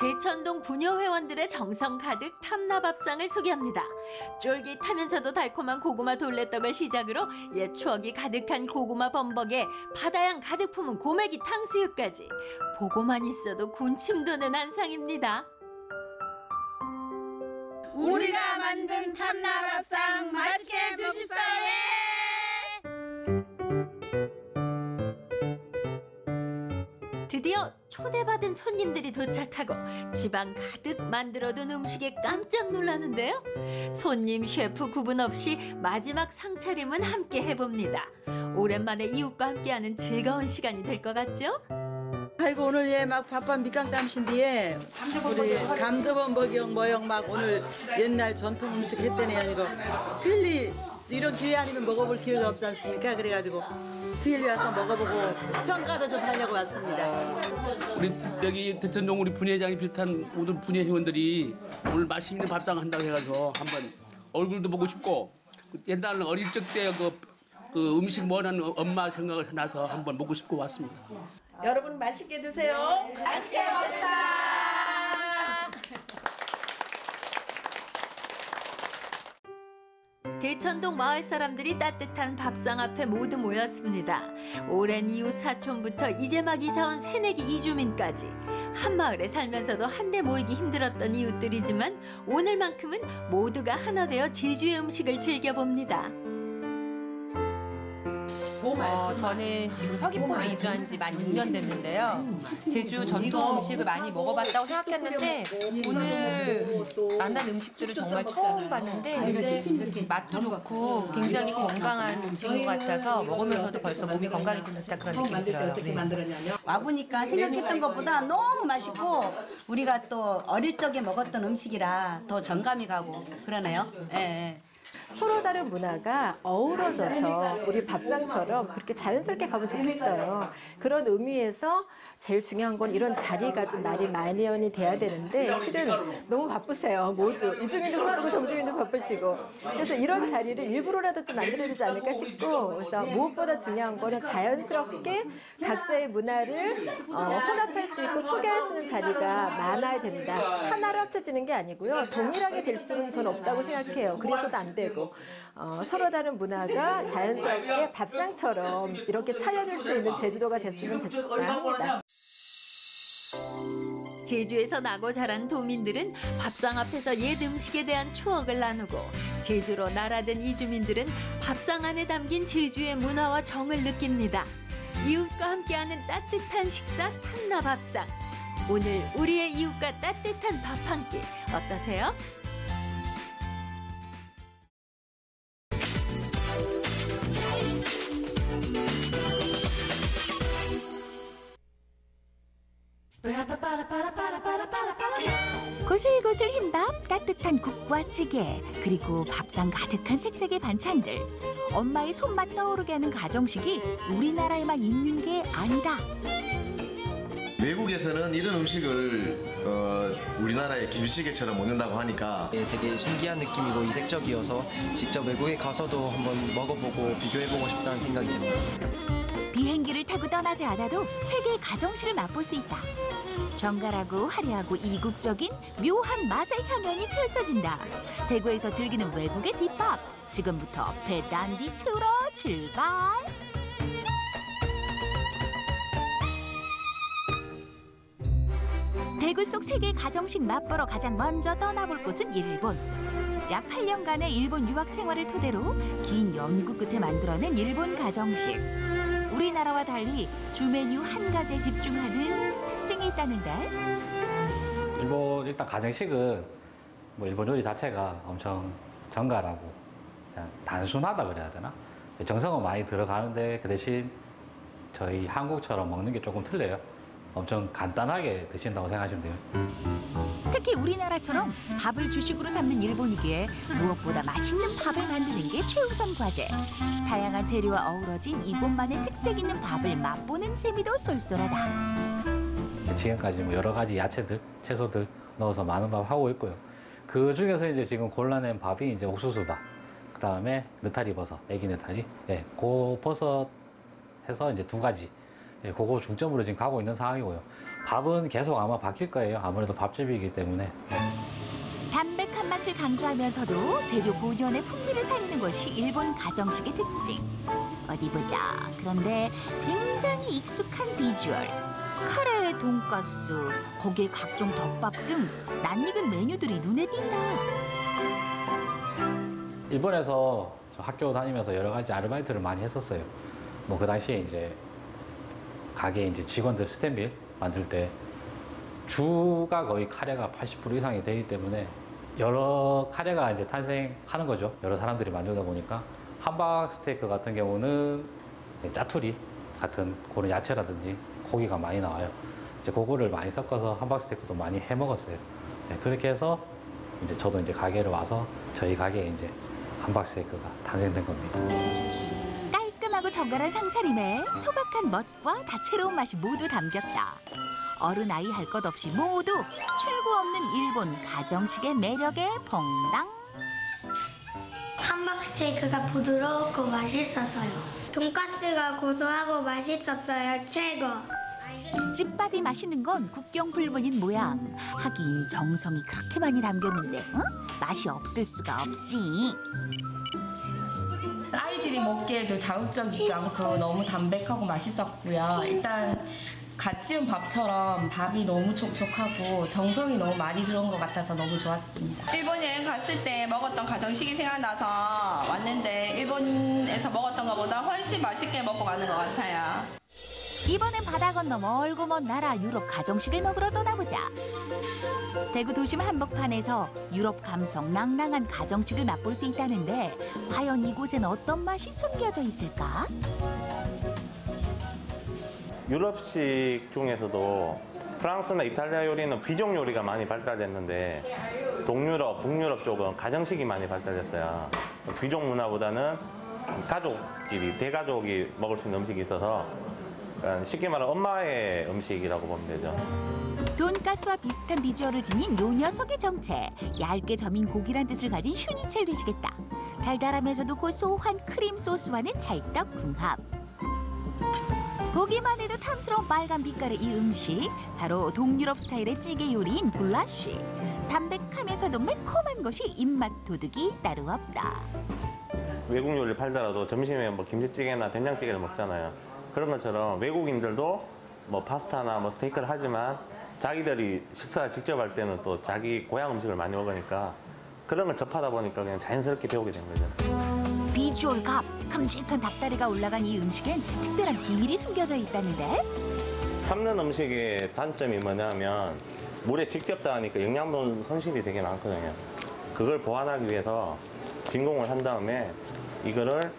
Speaker 19: 대천동 부녀회원들의 정성 가득 탐나밥상을 소개합니다. 쫄깃하면서도 달콤한 고구마 돌레떡을 시작으로 옛 추억이 가득한 고구마 범벅에 바다향 가득 품은 고메기 탕수육까지 보고만 있어도 군침 도는 한상입니다.
Speaker 6: 우리가 만든 탐나밥상 맛있게 드십사오예!
Speaker 19: 드디어 초대받은 손님들이 도착하고 집안 가득 만들어둔 음식에 깜짝 놀라는데요. 손님, 셰프 구분 없이 마지막 상차림은 함께 해봅니다. 오랜만에 이웃과 함께하는 즐거운 시간이 될 것 같죠?
Speaker 8: 아이고 오늘 막 바쁜 밑강땀신데 우리 감자범벅이형 뭐형 막 오늘 옛날 전통 음식 했더니 이거 필리 이런 기회 아니면 먹어볼 기회가 없지 않습니까? 그래가지고 필리 와서 먹어보고 평가도 좀 하려고 왔습니다.
Speaker 23: 우리 여기 대천동 우리 분회장이 비롯한 모든 분회 회원들이 오늘 맛있는 밥상 한다고 해가지고 한번 얼굴도 보고 싶고 옛날 어릴 적 때 그 음식 뭐라는 엄마 생각을 나서 한번 먹고 싶고 왔습니다.
Speaker 8: 여러분 맛있게 드세요.
Speaker 6: 맛있게 먹겠습니다.
Speaker 19: 대천동 마을 사람들이 따뜻한 밥상 앞에 모두 모였습니다. 오랜 이웃 사촌부터 이제 막 이사온 새내기 이주민까지 한 마을에 살면서도 한데 모이기 힘들었던 이웃들이지만 오늘만큼은 모두가 하나 되어 제주의 음식을 즐겨봅니다.
Speaker 24: 저는 지금 서귀포로 이주한 지 만 6년 됐는데요. 제주 전통 음식을 많이 먹어봤다고 생각했는데 오늘 만난 음식들을 정말 처음 봤는데 맛도 좋고 굉장히 건강한 음식인 것 같아서 먹으면서도 벌써 몸이 건강해진 듯한 그런 느낌이 들어요. 네.
Speaker 25: 와보니까 생각했던 것보다 너무 맛있고 우리가 또 어릴 적에 먹었던 음식이라 더 정감이 가고 그러네요. 예.
Speaker 21: 서로 다른 문화가 어우러져서 우리 밥상처럼 그렇게 자연스럽게 가면 좋겠어요. 그런 의미에서 제일 중요한 건 이런 자리가 좀 날이 마련이 돼야 되는데 실은 너무 바쁘세요. 모두. 이주민도 바쁘고 정주민도 바쁘시고. 그래서 이런 자리를 일부러라도 좀 만들어야 되지 않을까 싶고 그래서 무엇보다 중요한 거는 자연스럽게 각자의 문화를 혼합할 수 있고 소개할 수 있는 자리가 많아야 된다. 하나로 합쳐지는 게 아니고요. 동일하게 될 수는 전 없다고 생각해요. 그래서도 안 되고. 서로 다른 문화가 자연스럽게 밥상처럼 이렇게 차려질 수 있는 제주도가 됐으면 좋겠다 합니다.
Speaker 19: 제주에서 나고 자란 도민들은 밥상 앞에서 옛 음식에 대한 추억을 나누고 제주로 날아든 이주민들은 밥상 안에 담긴 제주의 문화와 정을 느낍니다. 이웃과 함께하는 따뜻한 식사 탐나밥상. 오늘 우리의 이웃과 따뜻한 밥 한 끼 어떠세요?
Speaker 26: 고슬고슬 흰밥, 따뜻한 국과 찌개, 그리고 밥상 가득한 색색의 반찬들. 엄마의 손맛 떠오르게 하는 가정식이 우리나라에만 있는 게 아니다.
Speaker 27: 외국에서는 이런 음식을 우리나라의 김치찌개처럼 먹는다고 하니까
Speaker 1: 되게 신기한 느낌이고 이색적이어서 직접 외국에 가서도 한번 먹어보고 비교해보고 싶다는 생각이 듭니다.
Speaker 26: 비행기를 타고 떠나지 않아도 세계의 가정식을 맛볼 수 있다. 정갈하고 화려하고 이국적인 묘한 맛의 향연이 펼쳐진다. 대구에서 즐기는 외국의 집밥. 지금부터 배 단디 채우러 출발! 대구 속 세계 가정식 맛보러 가장 먼저 떠나볼 곳은 일본. 약 8년간의 일본 유학 생활을 토대로 긴 연구 끝에 만들어낸 일본 가정식. 우리나라와 달리 주 메뉴 한 가지에 집중하는 특징이 있다는데.
Speaker 2: 일본 일단 가정식은 뭐 일본 요리 자체가 엄청 정갈하고 그냥 단순하다 그래야 되나? 정성은 많이 들어가는데 그 대신 저희 한국처럼 먹는 게 조금 틀려요. 엄청 간단하게 드신다고 생각하시면 돼요.
Speaker 26: 특히 우리나라처럼 밥을 주식으로 삼는 일본이기에 무엇보다 맛있는 밥을 만드는 게 최우선 과제. 다양한 재료와 어우러진 이곳만의 특색 있는 밥을 맛보는 재미도 쏠쏠하다.
Speaker 2: 지금까지 뭐 여러 가지 야채들, 채소들 넣어서 많은 밥 하고 있고요. 그 중에서 이제 지금 골라낸 밥이 이제 옥수수밥, 그 다음에 느타리 버섯, 애기 느타리, 네, 그 버섯 해서 이제 2가지. 예, 그거 중점으로 지금 가고 있는 상황이고요. 밥은 계속 아마 바뀔 거예요. 아무래도 밥집이기 때문에.
Speaker 26: 담백한 맛을 강조하면서도 재료 본연의 풍미를 살리는 것이 일본 가정식의 특징. 어디 보자. 그런데 굉장히 익숙한 비주얼. 카레, 돈가스, 거기에 각종 덮밥 등 낯익은 메뉴들이 눈에 띈다.
Speaker 2: 일본에서 저 학교 다니면서 여러 가지 아르바이트를 많이 했었어요. 뭐 그 당시에 이제 가게 이제 직원들 스탠빌 만들 때 주가 거의 카레가 80% 이상이 되기 때문에 여러 카레가 이제 탄생하는 거죠. 여러 사람들이 만들다 보니까 함박 스테이크 같은 경우는 짜투리 같은 그런 야채라든지 고기가 많이 나와요. 이제 그거를 많이 섞어서 함박 스테이크도 많이 해 먹었어요. 네, 그렇게 해서 이제 저도 이제 가게를 와서 저희 가게에 이제 함박 스테이크가 탄생된 겁니다.
Speaker 26: 깔끔하고 정갈한 상차림에 소박한 멋과 다채로운 맛이 모두 담겼다. 어른 아이 할 것 없이 모두 출구 없는 일본 가정식의 매력에 퐁당.
Speaker 9: 함박 스테이크가 부드럽고 맛있었어요. 돈가스가 고소하고 맛있었어요. 최고.
Speaker 26: 집밥이 맛있는 건 국경불문인 모양. 하긴 정성이 그렇게 많이 담겼는데 맛이 없을 수가 없지.
Speaker 10: 아이들이 먹기에도 자극적이지 않고 너무 담백하고 맛있었고요. 일단 갓 지은 밥처럼 밥이 너무 촉촉하고 정성이 너무 많이 들어온 것 같아서 너무 좋았습니다.
Speaker 11: 일본 여행 갔을 때 먹었던 가정식이 생각나서 왔는데 일본에서 먹었던 것보다 훨씬 맛있게 먹고 가는 것 같아요.
Speaker 26: 이번엔 바다 건너 멀고 먼 나라 유럽 가정식을 먹으러 떠나보자. 대구 도심 한복판에서 유럽 감성 낭낭한 가정식을 맛볼 수 있다는데 과연 이곳엔 어떤 맛이 숨겨져 있을까?
Speaker 12: 유럽식 중에서도 프랑스나 이탈리아 요리는 귀족 요리가 많이 발달됐는데 동유럽, 북유럽 쪽은 가정식이 많이 발달됐어요. 귀족 문화보다는 가족끼리, 대가족이 먹을 수 있는 음식이 있어서 쉽게 말하면 엄마의 음식이라고 보면 되죠.
Speaker 26: 돈가스와 비슷한 비주얼을 지닌 요 녀석의 정체. 얇게 저민 고기란 뜻을 가진 슈니첼 되시겠다. 달달하면서도 고소한 크림 소스와는 찰떡궁합. 보기만 해도 탐스러운 빨간 빛깔의 이 음식, 바로 동유럽 스타일의 찌개 요리인 굴라쉬. 담백하면서도 매콤한 것이 입맛 도둑이 따로 없다.
Speaker 12: 외국 요리를 팔더라도 점심에 뭐 김치찌개나 된장찌개를 먹잖아요. 그런 것처럼 외국인들도 뭐 파스타나 뭐 스테이크를 하지만 자기들이 식사 직접 할 때는 또 자기 고향 음식을 많이 먹으니까 그런 걸 접하다 보니까 그냥 자연스럽게 배우게 된 거죠.
Speaker 26: 비주얼 값, 큼직한 닭다리가 올라간 이 음식엔 특별한 비밀이 숨겨져 있다는데?
Speaker 12: 삶는 음식의 단점이 뭐냐면 물에 직접 닿으니까 영양분 손실이 되게 많거든요. 그걸 보완하기 위해서 진공을 한 다음에 이거를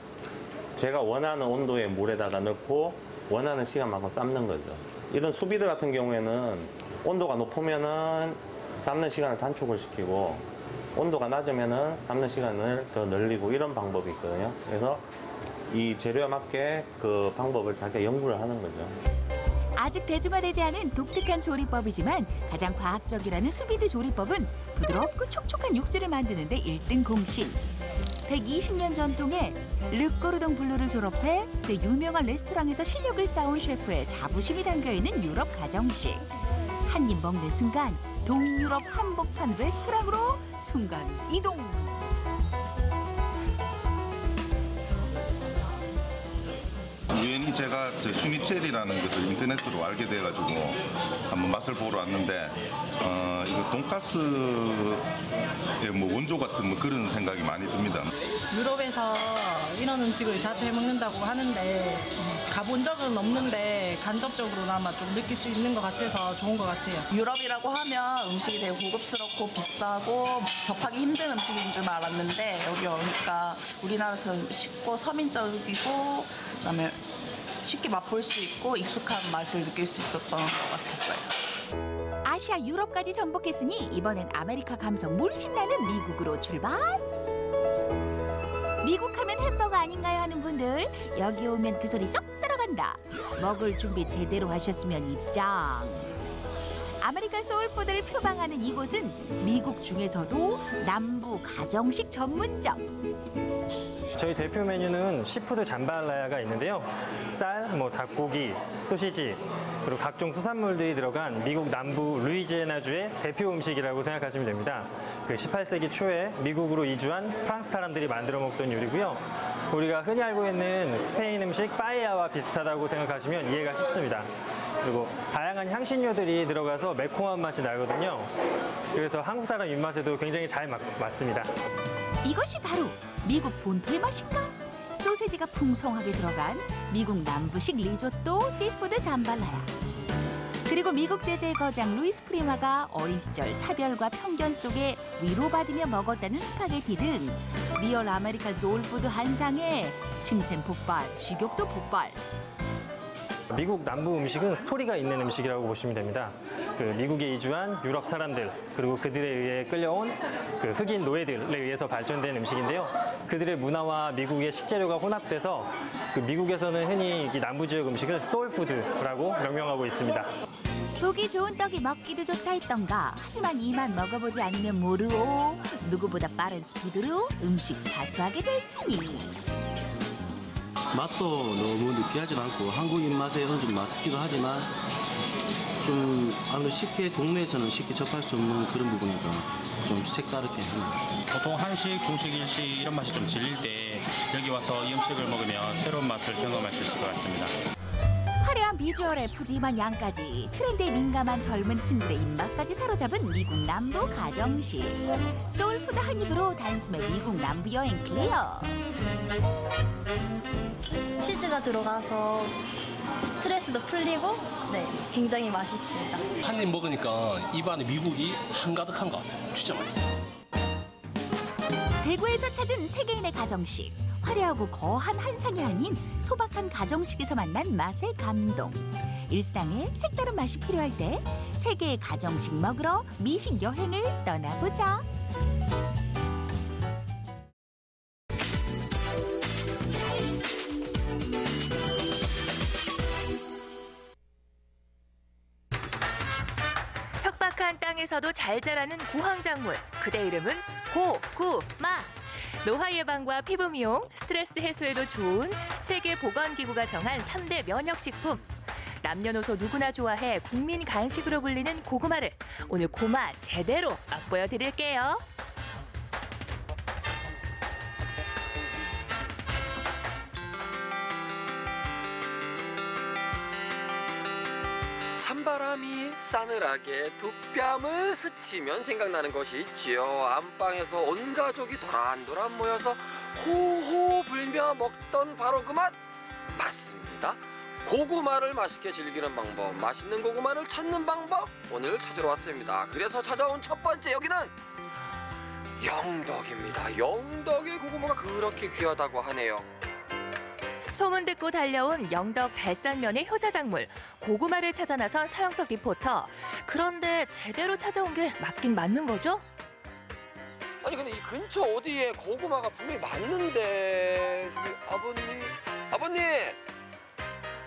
Speaker 12: 제가 원하는 온도의 물에다가 넣고 원하는 시간만큼 삶는 거죠. 이런 수비드 같은 경우에는 온도가 높으면은 삶는 시간을 단축을 시키고 온도가 낮으면은 삶는 시간을 더 늘리고 이런 방법이 있거든요. 그래서 이 재료에 맞게 그 방법을 자기가 연구를 하는 거죠.
Speaker 26: 아직 대중화되지 않은 독특한 조리법이지만 가장 과학적이라는 수비드 조리법은 부드럽고 촉촉한 육즙을 만드는 데 1등 공신. 120년 전통의 르꼬르동 블루를 졸업해 그 유명한 레스토랑에서 실력을 쌓은 셰프의 자부심이 담겨있는 유럽 가정식. 한 입 먹는 순간 동유럽 한복판 레스토랑으로 순간 이동.
Speaker 13: 유엔이
Speaker 3: 처음 제가 슈니첼이라는 것을 인터넷으로 알게 돼가지고 한번 맛을 보러 왔는데 이거 돈가스의 뭐 원조 같은 뭐 그런 생각이 많이 듭니다.
Speaker 4: 유럽에서 이런 음식을 자주 해먹는다고 하는데 가본 적은 없는데 간접적으로나마 좀 느낄 수 있는 것 같아서 좋은 것 같아요.
Speaker 13: 유럽이라고 하면 음식이 되게 고급스럽고 비싸고 접하기 힘든 음식인 줄 알았는데 여기 오니까 우리나라처럼 쉽고 서민적이고 그다음에 쉽게 맛볼 수 있고 익숙한 맛을 느낄 수 있었던 것 같았어요.
Speaker 26: 아시아 유럽까지 정복했으니 이번엔 아메리카 감성 물씬 나는 미국으로 출발! 미국 하면 햄버거 아닌가요 하는 분들 여기 오면 그 소리 쏙 들어간다. 먹을 준비 제대로 하셨으면 입장. 아메리칸 소울푸드를 표방하는 이곳은 미국 중에서도 남부 가정식 전문점.
Speaker 15: 저희 대표 메뉴는 시푸드 잠발라야가 있는데요. 쌀, 닭고기, 소시지, 그리고 각종 수산물들이 들어간 미국 남부 루이지애나주의 대표 음식이라고 생각하시면 됩니다. 그 18세기 초에 미국으로 이주한 프랑스 사람들이 만들어 먹던 요리고요. 우리가 흔히 알고 있는 스페인 음식 빠에야와 비슷하다고 생각하시면 이해가 쉽습니다. 그리고 다양한 향신료들이 들어가서 매콤한 맛이 나거든요. 그래서 한국 사람 입맛에도 굉장히 잘 맞습니다.
Speaker 26: 이것이 바로 미국 본토의 맛인가? 소세지가 풍성하게 들어간 미국 남부식 리조또 시푸드 잠발라야. 그리고 미국 재즈의 거장 루이스 프리마가 어린 시절 차별과 편견 속에 위로받으며 먹었다는 스파게티 등 리얼 아메리칸 소울푸드 한상에 침샘 폭발, 식욕도 폭발.
Speaker 15: 미국 남부 음식은 스토리가 있는 음식이라고 보시면 됩니다. 그 미국에 이주한 유럽 사람들 그리고 그들에 의해 끌려온 그 흑인 노예들에 의해서 발전된 음식인데요. 그들의 문화와 미국의 식재료가 혼합돼서 그 미국에서는 흔히 이 남부 지역 음식을 소울푸드라고 명명하고 있습니다.
Speaker 26: 보기 좋은 떡이 먹기도 좋다 했던가. 하지만 이만 먹어보지 않으면 모르오. 누구보다 빠른 스피드로 음식 사수하게 될 테니.
Speaker 16: 맛도 너무 느끼하지 않고 한국 입맛에 어느 정도 맞기도 하지만 좀 아무래도 쉽게 동네에서는 쉽게 접할 수 없는 그런 부분이라 좀 색다르게 합니다.
Speaker 17: 보통 한식, 중식, 일식 이런 맛이 좀 질릴 때 여기 와서 이 음식을 먹으면 새로운 맛을 경험할 수 있을 것 같습니다.
Speaker 26: 화려한 비주얼에 푸짐한 양까지 트렌드에 민감한 젊은 층들의 입맛까지 사로잡은 미국 남부 가정식. 소울푸드 한 입으로 단숨에 미국 남부 여행 클리어.
Speaker 18: 치즈가 들어가서 스트레스도 풀리고 굉장히 맛있습니다.
Speaker 23: 한 입 먹으니까 입안에 미국이 한가득한 것 같아요. 진짜 맛있어요.
Speaker 26: 대구에서 찾은 세계인의 가정식. 화려하고 거한 한상이 아닌 소박한 가정식에서 만난 맛의 감동. 일상에 색다른 맛이 필요할 때 세계의 가정식 먹으러 미식 여행을 떠나보자. 척박한 땅에서도 잘 자라는 구황작물. 그대 이름은 고구마. 노화 예방과 피부 미용, 스트레스 해소에도 좋은 세계보건기구가 정한 3대 면역식품. 남녀노소 누구나 좋아해 국민 간식으로 불리는 고구마를 오늘 고마 제대로 맛보여 드릴게요.
Speaker 28: 찬바람이 싸늘하게 두 뺨을 스치면 생각나는 것이 있지요. 안방에서 온 가족이 도란도란 모여서 호호 불며 먹던 바로 그 맛 맞습니다. 고구마를 맛있게 즐기는 방법, 맛있는 고구마를 찾는 방법 오늘 찾으러 왔습니다. 그래서 찾아온 첫 번째 여기는 영덕입니다. 영덕의 고구마가 그렇게 귀하다고 하네요.
Speaker 26: 소문 듣고 달려온 영덕 달산면의 효자작물 고구마를 찾아 나선 서영석 리포터. 그런데 제대로 찾아온 게 맞긴 맞는 거죠?
Speaker 28: 아니 근데 이 근처 어디에 고구마가 분명히 맞는데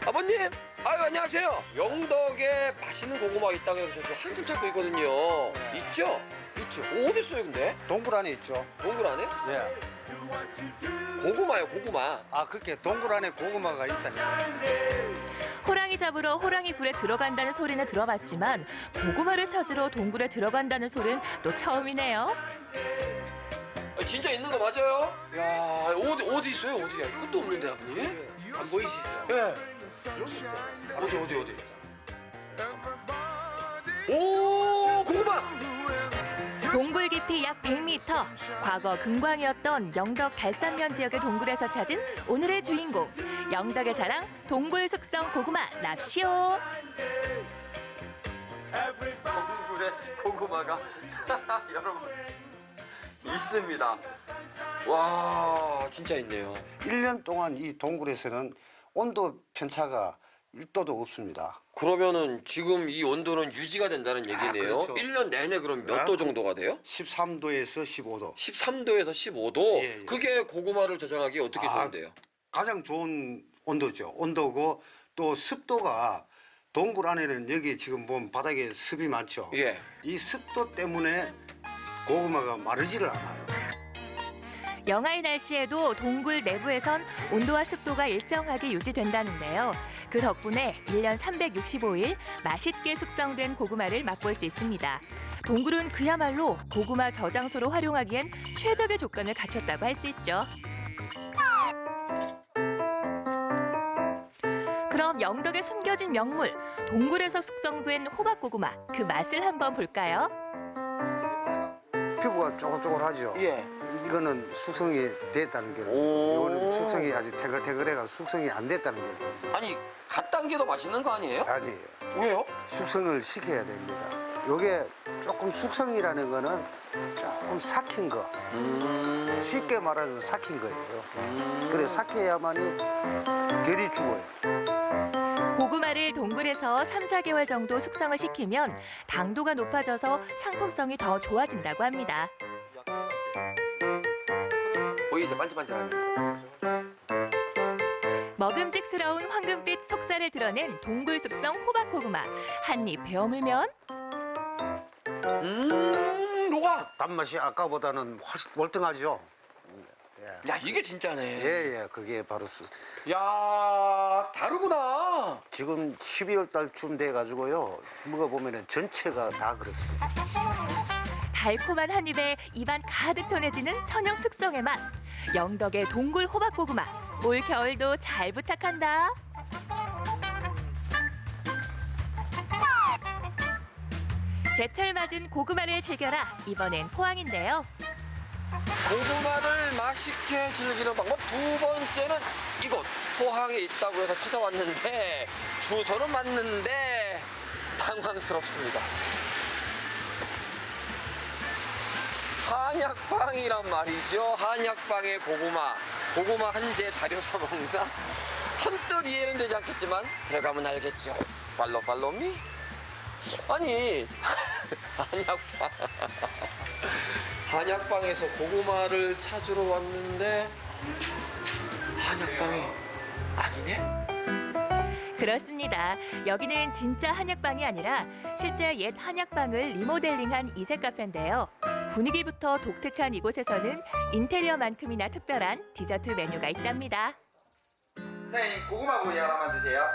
Speaker 28: 아버님 아유 안녕하세요. 영덕에 맛있는 고구마가 있다고 해서 저 한참 찾고 있거든요. 있죠? 있죠. 어디 있어요 근데?
Speaker 29: 동굴 안에 있죠.
Speaker 28: 동굴 안에?
Speaker 29: 예.
Speaker 28: 고구마요 고구마.
Speaker 29: 아 그렇게 동굴 안에 고구마가 있다니까.
Speaker 26: 호랑이 잡으러 호랑이 굴에 들어간다는 소리는 들어봤지만 고구마를 찾으러 동굴에 들어간다는 소리는 또 처음이네요.
Speaker 28: 진짜 있는 거 맞아요? 야 어디 있어요 어디야? 끝도 없는데 아버님?
Speaker 29: 안 보이시죠?
Speaker 28: 예. 어디? 오, 고구마!
Speaker 26: 동굴 깊이 약 100m, 과거 금광이었던 영덕 달산면 지역의 동굴에서 찾은 오늘의 주인공, 영덕의 자랑 동굴 숙성 고구마 납시오.
Speaker 5: 동굴에 고구마가 여러분 있습니다.
Speaker 28: 와, 진짜 있네요.
Speaker 29: 1년 동안 이 동굴에서는 온도 편차가 1도도 없습니다.
Speaker 28: 그러면은 지금 이 온도는 유지가 된다는 얘기네요.
Speaker 29: 그렇죠.
Speaker 28: 1년 내내 그럼 몇 도 정도가 돼요?
Speaker 29: 13도에서 15도.
Speaker 28: 13도에서 15도?
Speaker 29: 예.
Speaker 28: 그게 고구마를 저장하기 어떻게 좋은데요?
Speaker 29: 가장 좋은 온도죠. 온도고 또 습도가 동굴 안에는 여기 지금 보면 바닥에 습이 많죠.
Speaker 28: 예.
Speaker 29: 이 습도 때문에 고구마가 마르지를 않아요.
Speaker 26: 영하의 날씨에도 동굴 내부에선 온도와 습도가 일정하게 유지된다는데요. 그 덕분에 1년 365일 맛있게 숙성된 고구마를 맛볼 수 있습니다. 동굴은 그야말로 고구마 저장소로 활용하기엔 최적의 조건을 갖췄다고 할 수 있죠. 그럼 영덕에 숨겨진 명물, 동굴에서 숙성된 호박고구마, 그 맛을 한번 볼까요?
Speaker 29: 피부가 쪼글쪼글하죠.
Speaker 28: 예.
Speaker 29: 이거는 숙성이 됐다는 게, 이거는 숙성이 아주 태글태글해가 숙성이 안 됐다는 게.
Speaker 28: 아니, 갓 당겨도 맛있는 거 아니에요?
Speaker 29: 아니에요.
Speaker 28: 왜요?
Speaker 29: 숙성을 시켜야 됩니다. 요게 조금 숙성이라는 거는 조금 삭힌 거. 쉽게 말하면 삭힌 거예요. 그래 삭혀야만이 결이 죽어요.
Speaker 26: 고구마를 동굴에서 3, 4개월 정도 숙성을 시키면 당도가 높아져서 상품성이 더 좋아진다고 합니다.
Speaker 28: 보이죠? 반질반질하게.
Speaker 26: 먹음직스러운 황금빛 속살을 드러낸 동굴 숙성 호박고구마. 한 입 베어물면
Speaker 28: 녹아!
Speaker 29: 단맛이 아까보다는 훨씬 월등하죠.
Speaker 28: 야, 이게 진짜네.
Speaker 29: 예, 그게 바로
Speaker 28: 야, 다르구나.
Speaker 29: 지금 12월 달쯤 돼가지고요. 먹어보면 전체가 다 그렇습니다.
Speaker 26: 달콤한 한 입에 입안 가득 전해지는 천연 숙성의 맛. 영덕의 동굴 호박고구마. 올 겨울도 잘 부탁한다. 제철 맞은 고구마를 즐겨라. 이번엔 포항인데요.
Speaker 28: 고구마를 맛있게 즐기는 방법 두 번째는 이곳 포항에 있다고 해서 찾아왔는데 주소는 맞는데 당황스럽습니다. 한약방이란 말이죠. 한약방의 고구마 한 재 다려서 먹나? 선뜻 이해는 되지 않겠지만 들어가면 알겠죠. 팔로미? 아니 한약방에서 고구마를 찾으러 왔는데 한약방이 아니네?
Speaker 26: 그렇습니다. 여기는 진짜 한약방이 아니라 실제 옛 한약방을 리모델링한 이색 카페인데요. 분위기부터 독특한 이곳에서는 인테리어만큼이나 특별한 디저트 메뉴가 있답니다.
Speaker 28: 선생님, 고구마 구이 하나만 주세요.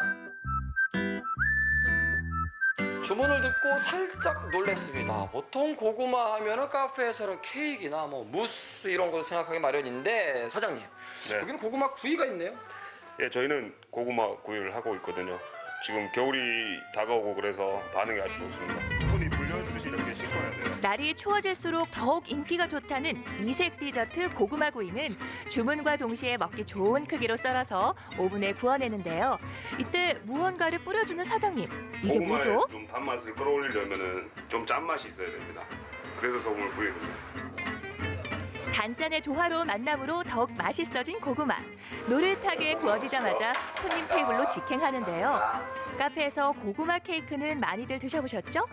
Speaker 28: 주문을 듣고 살짝 놀랐습니다. 보통 고구마 하면은 카페에서는 케이크나 뭐 무스 이런 걸 생각하기 마련인데 사장님, 여기는 고구마 구이가 있네요.
Speaker 6: 예, 저희는 고구마 구이를 하고 있거든요. 지금 겨울이 다가오고 그래서 반응이 아주 좋습니다. 손이 불려주듯이 이렇게 씻어야 돼요.
Speaker 26: 날이 추워질수록 더욱 인기가 좋다는 이색 디저트 고구마 구이는 주문과 동시에 먹기 좋은 크기로 썰어서 오븐에 구워내는데요. 이때 무언가를 뿌려주는 사장님, 이게
Speaker 6: 고구마에
Speaker 26: 뭐죠?
Speaker 6: 좀 단맛을 끌어올리려면은 좀 짠맛이 있어야 됩니다. 그래서 소금을 뿌리는 거예요.
Speaker 26: 단짠의 조화로운 만남으로 더욱 맛있어진 고구마. 노릇하게 구워지자마자 손님 테이블로 직행하는데요. 카페에서 고구마 케이크는 많이들 드셔보셨죠?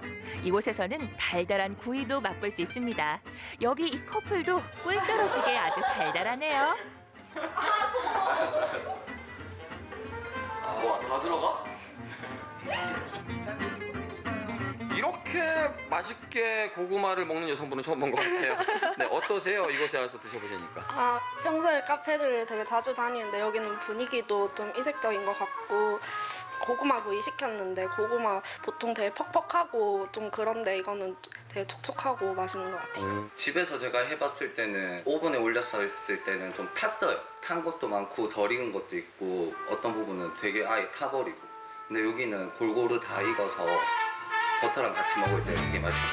Speaker 26: 이곳에서는 달달한 구이도 맛볼 수 있습니다. 여기 이 커플도 꿀 떨어지게 아주 달달하네요.
Speaker 28: 와, 다 들어가? 이렇게 맛있게 고구마를 먹는 여성분은 처음 본 것 같아요. 네, 어떠세요? 이곳에 와서 드셔보시니까.
Speaker 7: 평소에 카페를 되게 자주 다니는데 여기는 분위기도 좀 이색적인 것 같고 고구마 구이 시켰는데 고구마 보통 되게 퍽퍽하고 좀 그런데 이거는 되게 촉촉하고 맛있는 것 같아요.
Speaker 8: 집에서 제가 해봤을 때는 오븐에 올렸을 때는 좀 탔어요. 탄 것도 많고 덜 익은 것도 있고 어떤 부분은 되게 아예 타버리고. 근데 여기는 골고루 다 익어서 버터랑 같이 먹을 때 되게 맛있게.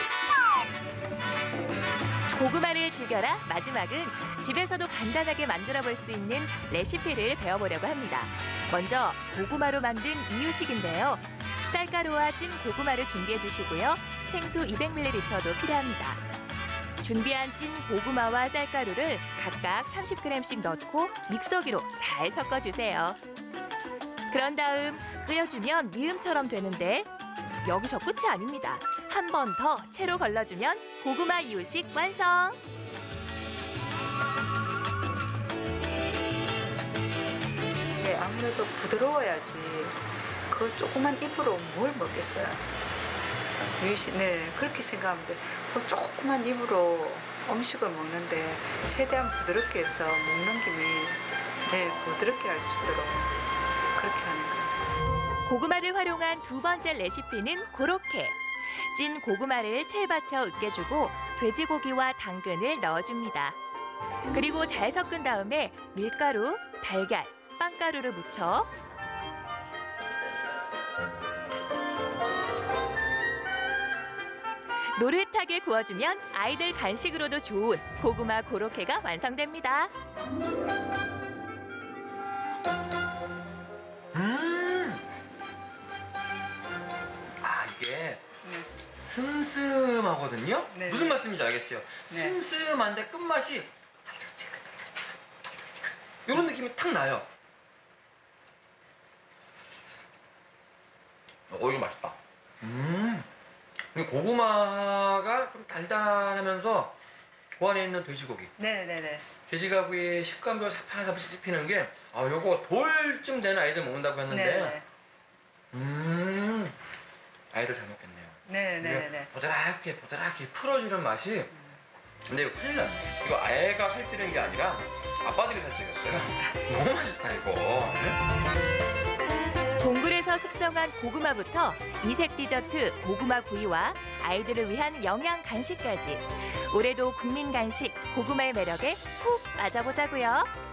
Speaker 26: 고구마를 즐겨라 마지막은 집에서도 간단하게 만들어 볼 수 있는 레시피를 배워보려고 합니다. 먼저 고구마로 만든 이유식인데요. 쌀가루와 찐 고구마를 준비해 주시고요. 생수 200ml도 필요합니다. 준비한 찐 고구마와 쌀가루를 각각 30g씩 넣고 믹서기로 잘 섞어주세요. 그런 다음 끓여주면 미음처럼 되는데 여기서 끝이 아닙니다. 한 번 더 채로 걸러주면 고구마 이유식 완성!
Speaker 14: 이게 아무래도 부드러워야지 그 조그만 입으로 뭘 먹겠어요. 네, 그렇게 생각하면 돼. 그 조그만 입으로 음식을 먹는데 최대한 부드럽게 해서 먹는 김에 부드럽게 할 수 있도록 그렇게 하는 거예요.
Speaker 26: 고구마를 활용한 두 번째 레시피는 고로케. 찐 고구마를 채에 받쳐 으깨주고 돼지고기와 당근을 넣어줍니다. 그리고 잘 섞은 다음에 밀가루, 달걀, 빵가루를 묻혀 노릇하게 구워주면 아이들 간식으로도 좋은 고구마 고로케가 완성됩니다.
Speaker 28: 이게 슴슴하거든요?
Speaker 14: 네.
Speaker 28: 무슨 말씀인지 알겠어요.
Speaker 14: 네.
Speaker 28: 슴슴한데 끝맛이 이런 느낌이 탁 나요. 이거 맛있다. 그리고 고구마가 좀 달달하면서 그 안에 있는 돼지고기.
Speaker 14: 네네네.
Speaker 28: 돼지고기의 식감도 살짝 씹히는 게 요거 돌쯤 되는 아이들 먹는다고 했는데 아이들 잘 먹겠네요.
Speaker 14: 네네네.
Speaker 28: 보드랍게 풀어지는 맛이. 근데 이거 큰일 나요. 이거 애가 살찌는 게 아니라 아빠들이 살찌겠어요. 너무 맛있다 이거.
Speaker 26: 동굴에서 숙성한 고구마부터 이색 디저트 고구마 구이와 아이들을 위한 영양 간식까지 올해도 국민 간식 고구마의 매력에 푹 빠져보자고요.